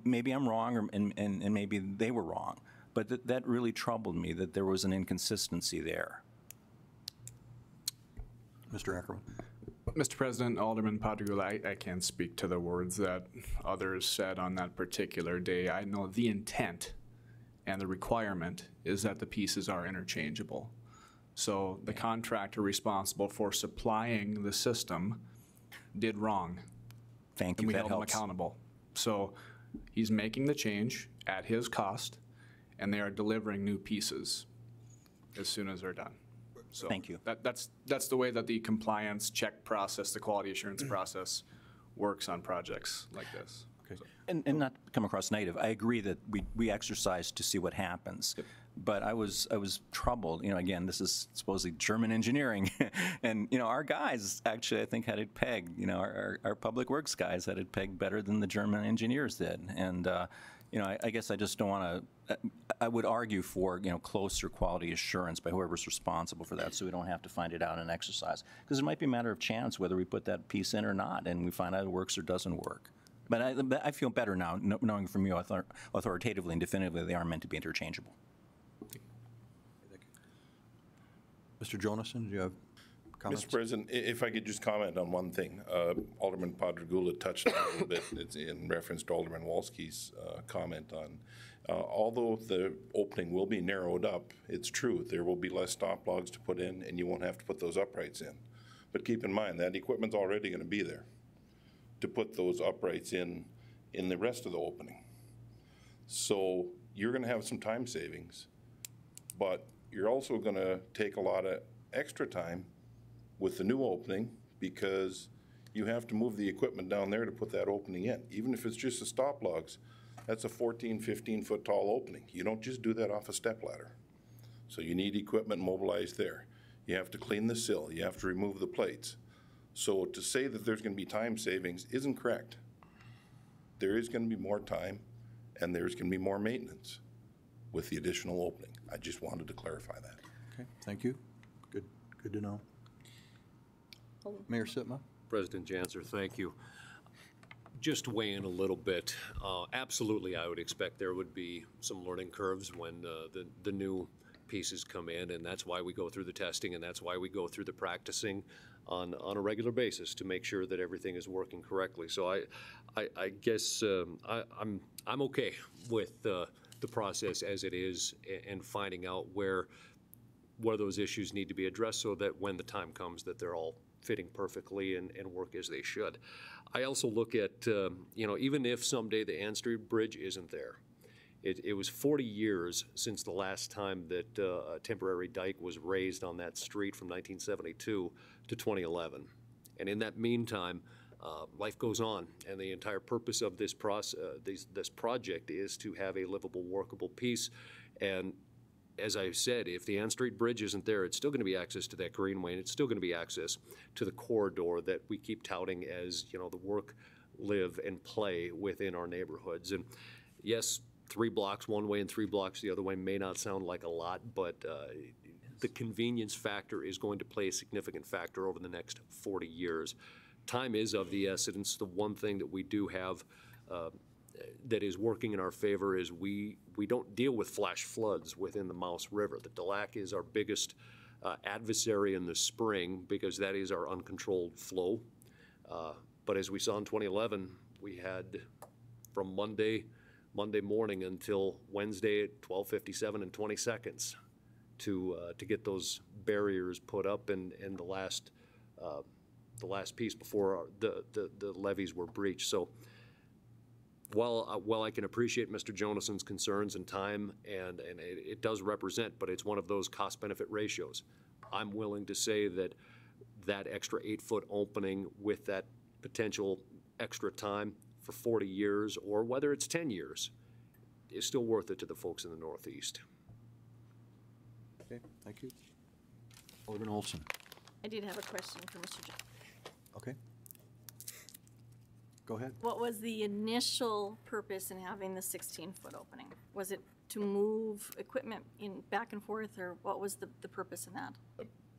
Maybe I'm wrong, and maybe they were wrong, but that really troubled me that there was an inconsistency there. Mr. Ackerman. Mr. President, Alderman Patergula, I can't speak to the words that others said on that particular day. I know the intent and the requirement is that the pieces are interchangeable. So the contractor responsible for supplying the system did wrong. Thank you, and we that held helps. him accountable. So he's making the change at his cost, and they are delivering new pieces as soon as they're done. So Thank you. That's the way that the compliance check process, the quality assurance process works on projects like this. Okay. And not to come across negative, I agree that we exercise to see what happens. Yep. But I was troubled. Again, this is supposedly German engineering, and our guys actually I think had it pegged. Our public works guys had it pegged better than the German engineers did. And I guess I just don't want to. I would argue for closer quality assurance by whoever's responsible for that, so we don't have to find it out in an exercise. Because it might be a matter of chance whether we put that piece in or not, and we find out it works or doesn't work. But I feel better now, knowing from you authoritatively and definitively they are meant to be interchangeable. Mr. Jonason, do you have comments? Mr. President, if I could just comment on one thing. Alderman Patergula touched on it a little bit. It's in reference to Alderman Wolski's comment on, although the opening will be narrowed up, it's true, there will be less stop logs to put in and you won't have to put those uprights in. But keep in mind, that equipment's already going to be there to put those uprights in the rest of the opening. So you're going to have some time savings, but you're also going to take a lot of extra time with the new opening because you have to move the equipment down there to put that opening in. Even if it's just the stop logs, that's a 14, 15 foot tall opening. You don't just do that off a step ladder. So you need equipment mobilized there. You have to clean the sill, you have to remove the plates. So to say that there's gonna be time savings isn't correct. There is gonna be more time and there's gonna be more maintenance with the additional opening. I just wanted to clarify that. Okay, thank you. Good to know. Mayor Sitma? President Janser, thank you. Just to weigh in a little bit, absolutely, I would expect there would be some learning curves when the new pieces come in, and that's why we go through the testing, and that's why we go through the practicing on a regular basis to make sure that everything is working correctly. So I guess I'm okay with the process as it is and finding out where those issues need to be addressed so that when the time comes that they're all fitting perfectly and work as they should. I also look at, even if someday the Ann Street Bridge isn't there, it was 40 years since the last time that a temporary dike was raised on that street from 1972 to 2011. And in that meantime, life goes on, and the entire purpose of this project is to have a livable, workable piece. And as I said, if the Ann Street Bridge isn't there, it's still going to be access to that greenway, and it's still going to be access to the corridor that we keep touting as, the work, live, and play within our neighborhoods. And yes, 3 blocks one way and 3 blocks the other way may not sound like a lot, but the convenience factor is going to play a significant factor over the next 40 years. Time is of the essence. The one thing that we do have that is working in our favor is we don't deal with flash floods within the Mouse River. The Des Lacs is our biggest adversary in the spring because that is our uncontrolled flow. But as we saw in 2011, we had from Monday morning until Wednesday at 12:57 and 20 seconds to get those barriers put up and the last piece before the levees were breached. So while I can appreciate Mr. Jonason's concerns and time, and it does represent, but it's one of those cost-benefit ratios. I'm willing to say that extra 8-foot opening with that potential extra time for 40 years, or whether it's 10 years, is still worth it to the folks in the Northeast. Okay, thank you. Alderman Olson. I did have a question for Mr. Johnson. Okay. Go ahead. What was the initial purpose in having the 16-foot opening? Was it to move equipment back and forth, or what was the purpose in that?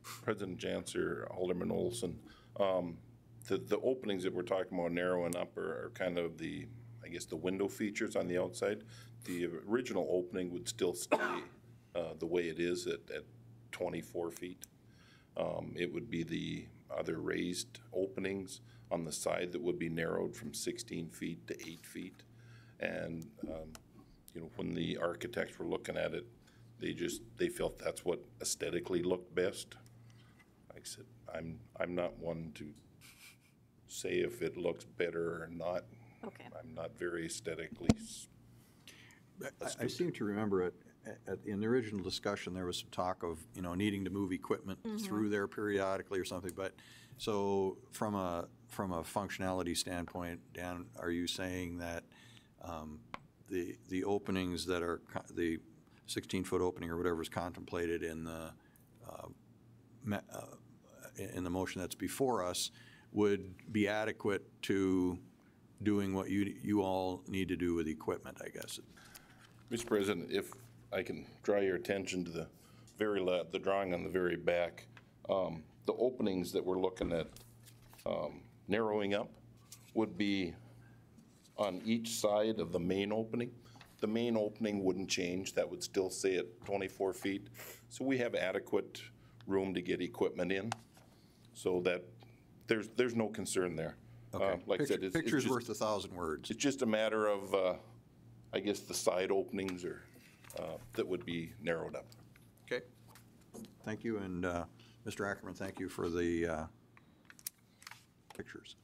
President Janser, Alderman Olson, the openings that we're talking about narrowing up are kind of the window features on the outside. The original opening would still stay the way it is at 24 feet. It would be the other raised openings on the side that would be narrowed from 16 feet to 8 feet. And, when the architects were looking at it, they felt that's what aesthetically looked best. Like I said, I'm not one to say if it looks better or not. Okay. I'm not very aesthetically. I seem to remember it, in the original discussion, there was some talk of, needing to move equipment through there periodically or something, but, so from a functionality standpoint, Dan, are you saying that the openings that are, the 16-foot opening or whatever is contemplated in the motion that's before us would be adequate to doing what you all need to do with equipment, I guess? Mr. President, if I can draw your attention to the drawing on the very back, the openings that we're looking at narrowing up would be on each side of the main opening. The main opening wouldn't change. That would still stay at 24 feet. So we have adequate room to get equipment in, so that there's no concern there. Okay. Like I said, it's picture's just, worth 1,000 words. It's just a matter of, the side openings that would be narrowed up. Okay. Thank you, and Mr. Ackerman, thank you for the pictures.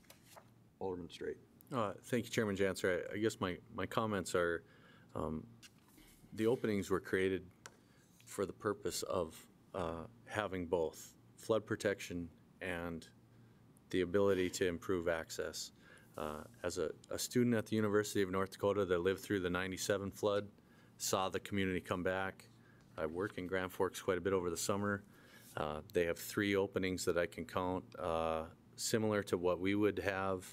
Alderman Straight. Thank you, Chairman Janser. I guess my comments are, the openings were created for the purpose of having both flood protection and the ability to improve access. As a student at the University of North Dakota that lived through the '97 flood, saw the community come back, I work in Grand Forks quite a bit over the summer. They have 3 openings that I can count, similar to what we would have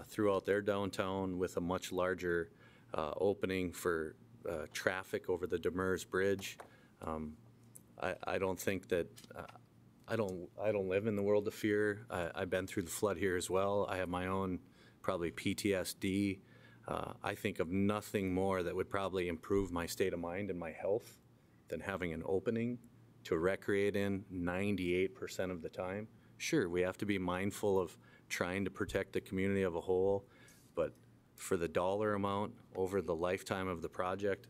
throughout their downtown, with a much larger opening for traffic over the Demers Bridge. I don't think that, I don't live in the world of fear. I've been through the flood here as well. I have my own probably PTSD. I think of nothing more that would probably improve my state of mind and my health than having an opening to recreate in 98% of the time. Sure, we have to be mindful of trying to protect the community of a whole, but for the dollar amount over the lifetime of the project,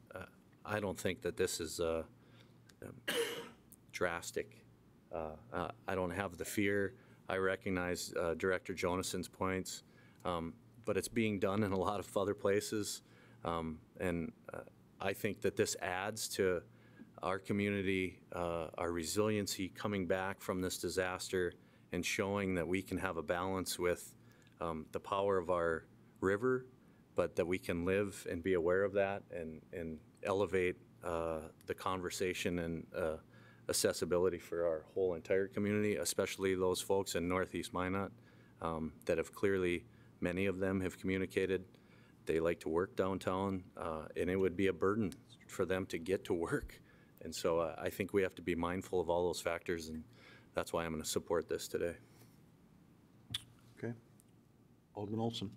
I don't think that this is drastic. I don't have the fear. I recognize Director Jonassen's points, but it's being done in a lot of other places, and I think that this adds to our community, our resiliency coming back from this disaster, and showing that we can have a balance with the power of our river, but that we can live and be aware of that and elevate the conversation and accessibility for our whole entire community, especially those folks in Northeast Minot that have clearly, many of them have communicated they like to work downtown, and it would be a burden for them to get to work. And so I think we have to be mindful of all those factors, and that's why I'm going to support this today. Okay. Alderman Olson.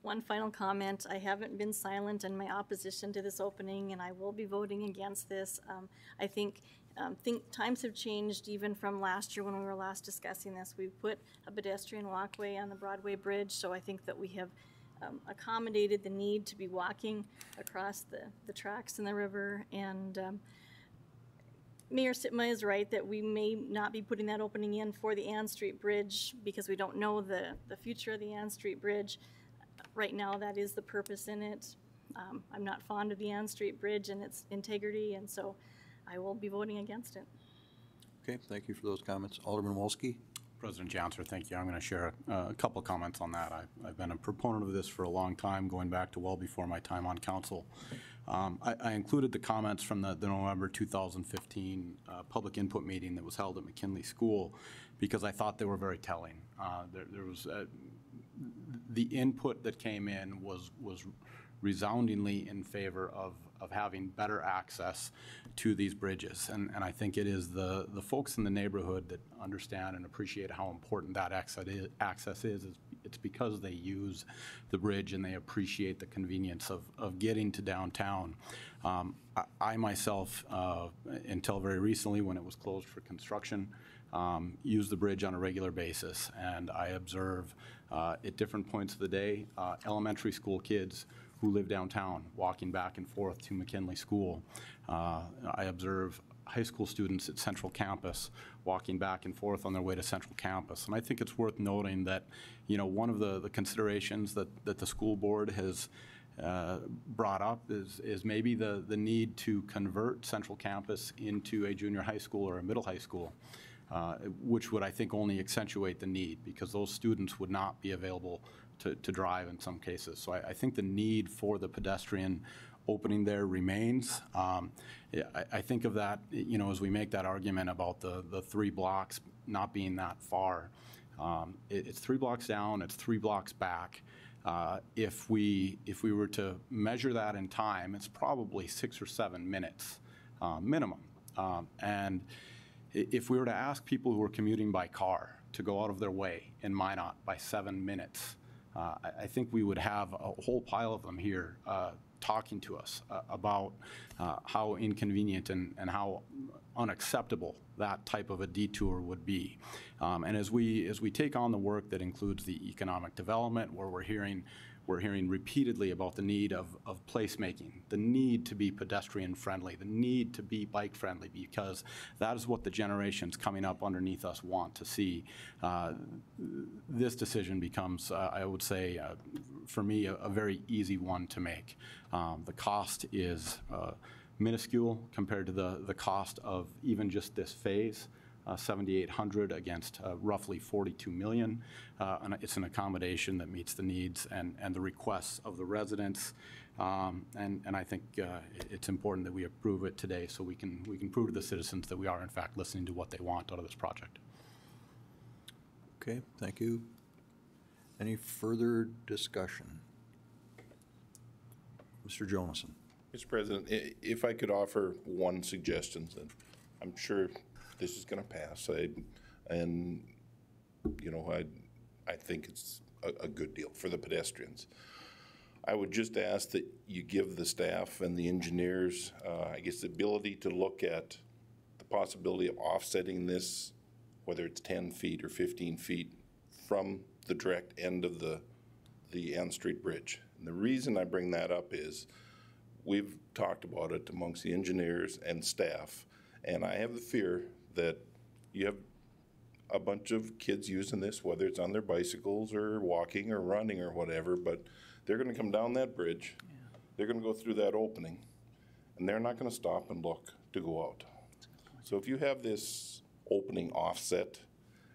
One final comment. I haven't been silent in my opposition to this opening, and I will be voting against this. I think times have changed even from last year when we were last discussing this. We put a pedestrian walkway on the Broadway Bridge, so I think that we have accommodated the need to be walking across the tracks in the river. And Mayor Sitma is right that we may not be putting that opening in for the Ann Street Bridge because we don't know the future of the Ann Street Bridge. Right now, that is the purpose in it. I'm not fond of the Ann Street Bridge and its integrity, and so I will be voting against it. Okay, thank you for those comments. Alderman Wolski. President Janser, thank you. I'm going to share a couple comments on that. I've been a proponent of this for a long time, going back to well before my time on council. I included the comments from the November 2015 public input meeting that was held at McKinley School because I thought they were very telling. There was the input that came in was resoundingly in favor of having better access to these bridges. And I think it is the folks in the neighborhood that understand and appreciate how important that access is. It's because they use the bridge and they appreciate the convenience of getting to downtown. I myself, until very recently when it was closed for construction, use the bridge on a regular basis, and I observe at different points of the day elementary school kids who live downtown walking back and forth to McKinley School. I observe high school students at Central Campus walking back and forth on their way to Central Campus. And I think it's worth noting that, you know, one of the considerations that the school board has brought up is maybe the need to convert Central Campus into a junior high school or a middle high school, which would, I think, only accentuate the need because those students would not be available to drive in some cases. So I think the need for the pedestrian opening there remains. I think of that, you know, as we make that argument about the 3 blocks not being that far. It's 3 blocks down, it's 3 blocks back. If we were to measure that in time, it's probably 6 or 7 minutes minimum. And if we were to ask people who are commuting by car to go out of their way in Minot by 7 minutes, I think we would have a whole pile of them here talking to us about how inconvenient and how unacceptable that type of a detour would be. And as we take on the work that includes the economic development, where we're hearing repeatedly about the need of placemaking, the need to be pedestrian friendly, the need to be bike friendly, because that is what the generations coming up underneath us want to see. This decision becomes, I would say, for me, a very easy one to make. The cost is minuscule compared to the cost of even just this phase. 7,800 against roughly 42 million. And it's an accommodation that meets the needs and the requests of the residents. And I think it's important that we approve it today so we can prove to the citizens that we are in fact listening to what they want out of this project. Okay, thank you. Any further discussion? Mr. Jonason. Mr. President, if I could offer one suggestion, then I'm sure this is going to pass, and you know, I think it's a good deal for the pedestrians. I would just ask that you give the staff and the engineers, I guess, the ability to look at the possibility of offsetting this, whether it's 10 feet or 15 feet from the direct end of the Ann Street Bridge. And the reason I bring that up is we've talked about it amongst the engineers and staff, and I have the fear that you have a bunch of kids using this, whether it's on their bicycles or walking or running or whatever, but they're going to come down that bridge, they're going to go through that opening, and they're not going to stop and look to go out. So if you have this opening offset,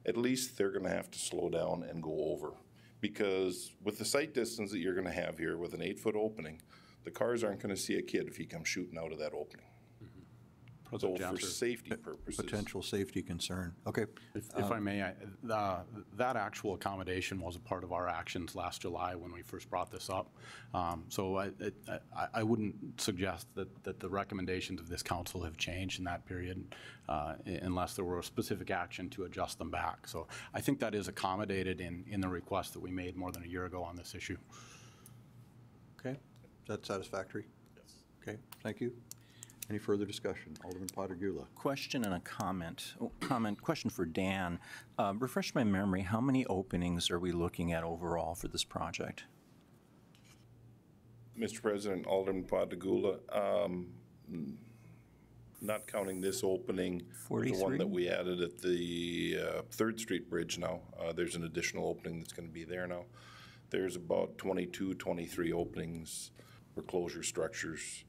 at least they're going to have to slow down and go over. Because with the sight distance that you're going to have here with an 8-foot opening, the cars aren't going to see a kid if he comes shooting out of that opening. So for safety purposes. Potential safety concern. Okay. If I may, that actual accommodation was a part of our actions last July when we first brought this up. So I wouldn't suggest that the recommendations of this council have changed in that period unless there were a specific action to adjust them back. So I think that is accommodated in the request that we made more than a year ago on this issue. Okay. Is that satisfactory? Yes. Okay. Thank you. Any further discussion? Alderman Potter-Gula. Question and a comment. Question for Dan. Refresh my memory, how many openings are we looking at overall for this project? Mr. President, Alderman Potter-Gula, not counting this opening, the one that we added at the 3rd Street Bridge now, there's an additional opening that's going to be there now. There's about 22, 23 openings for closure structures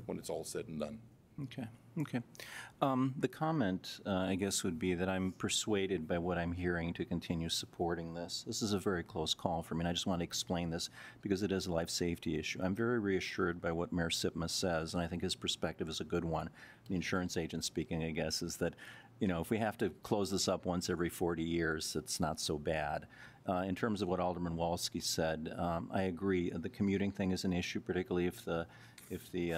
when it's all said and done. Okay, okay. The comment, I guess, would be that I'm persuaded by what I'm hearing to continue supporting this. This is a very close call for me, and I just want to explain this because it is a life safety issue. I'm very reassured by what Mayor Sipma says, and I think his perspective is a good one. The insurance agent speaking, I guess, is that, you know, if we have to close this up once every 40 years, it's not so bad. In terms of what Alderman Walski said, I agree. The commuting thing is an issue, particularly if the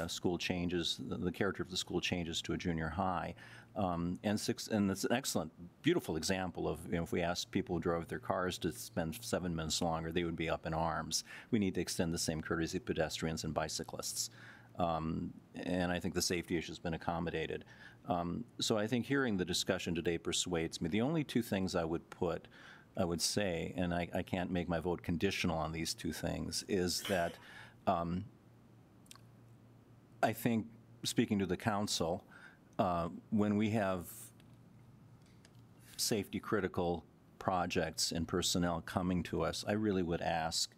school changes, the character of the school changes to a junior high. And it's an excellent, beautiful example of, you know, if we asked people who drove their cars to spend 7 minutes longer, they would be up in arms. We need to extend the same courtesy to pedestrians and bicyclists. And I think the safety issue has been accommodated. So I think hearing the discussion today persuades me. The only two things I would say, and I can't make my vote conditional on these two things, is that I think, speaking to the council, when we have safety critical projects and personnel coming to us, I really would ask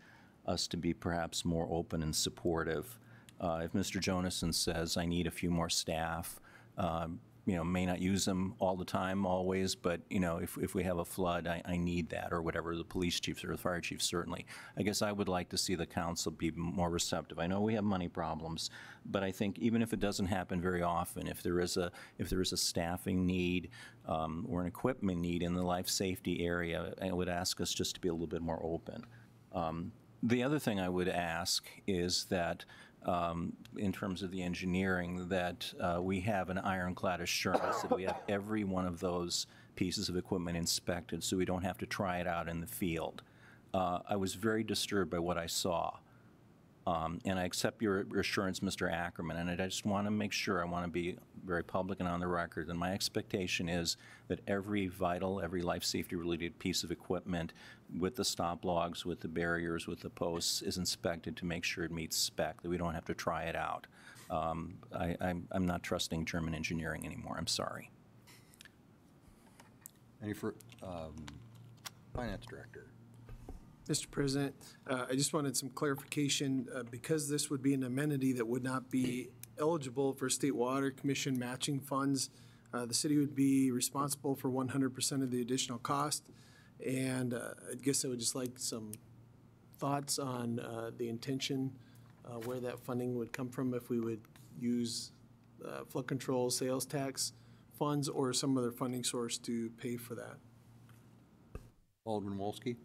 us to be perhaps more open and supportive. If Mr. Jonason says, I need a few more staff, you know, may not use them all the time, always, but, you know, if we have a flood, I need that, or whatever, the police chiefs or the fire chiefs, certainly. I guess I would like to see the council be more receptive. I know we have money problems, but I think even if it doesn't happen very often, if there is a staffing need or an equipment need in the life safety area, I would ask us just to be a little bit more open. The other thing I would ask is that in terms of the engineering, that we have an ironclad assurance that we have every one of those pieces of equipment inspected so we don't have to try it out in the field. I was very disturbed by what I saw. And I accept your assurance, Mr. Ackerman, and I just want to make sure, I want to be very public and on the record, and my expectation is that every vital, every life safety related piece of equipment with the stop logs, with the barriers, with the posts is inspected to make sure it meets spec, that we don't have to try it out. I'm not trusting German engineering anymore, I'm sorry. Any for Finance Director? Mr. President, I just wanted some clarification because this would be an amenity that would not be eligible for State Water Commission matching funds. The city would be responsible for 100% of the additional cost. And I guess I would just like some thoughts on the intention, where that funding would come from, if we would use flood control sales tax funds or some other funding source to pay for that. Alderman Wolski?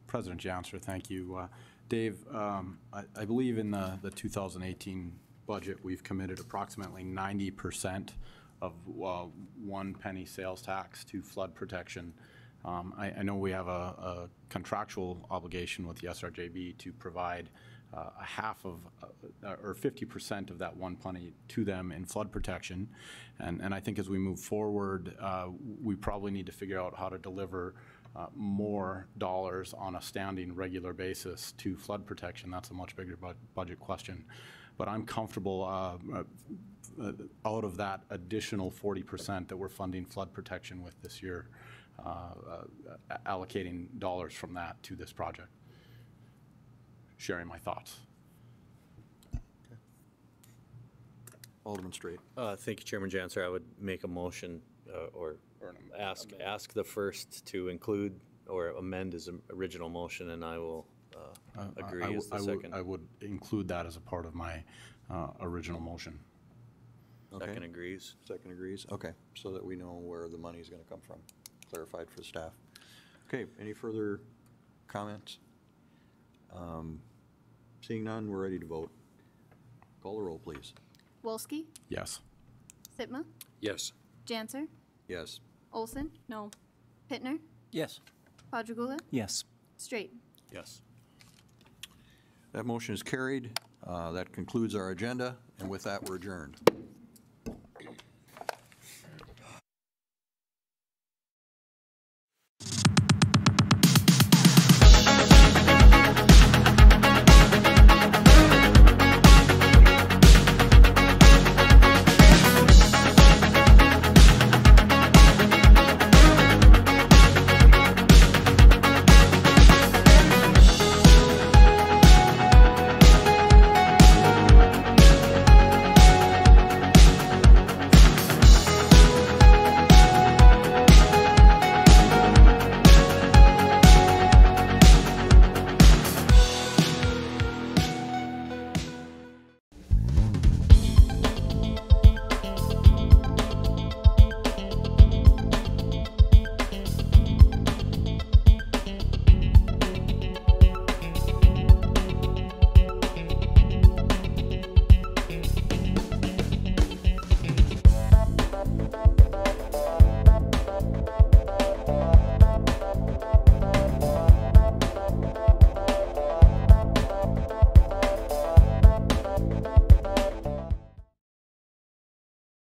President Janser, thank you. Dave, I believe in the 2018 budget, we've committed approximately 90% of 1 penny sales tax to flood protection. I know we have a contractual obligation with the SRJB to provide a half of, or 50% of that 1 penny to them in flood protection. And I think as we move forward, we probably need to figure out how to deliver more dollars on a standing regular basis to flood protection. That's a much bigger budget question. But I'm comfortable out of that additional 40% that we're funding flood protection with this year, allocating dollars from that to this project. Sharing my thoughts. Alderman Straight. Thank you, Chairman Janser. I would make a motion or ask the first to include or amend his original motion, and I will agree as the second. I would include that as a part of my original motion. Okay. Second agrees. Second agrees, okay, so that we know where the money is going to come from, clarified for staff. Okay, any further comments? Seeing none, we're ready to vote. Call the roll, please. Wolski? Yes. Sitma? Yes. Janser? Yes. Olson? No. Pittner? Yes. Padragula? Yes. Straight? Yes. That motion is carried. That concludes our agenda, and with that, we're adjourned.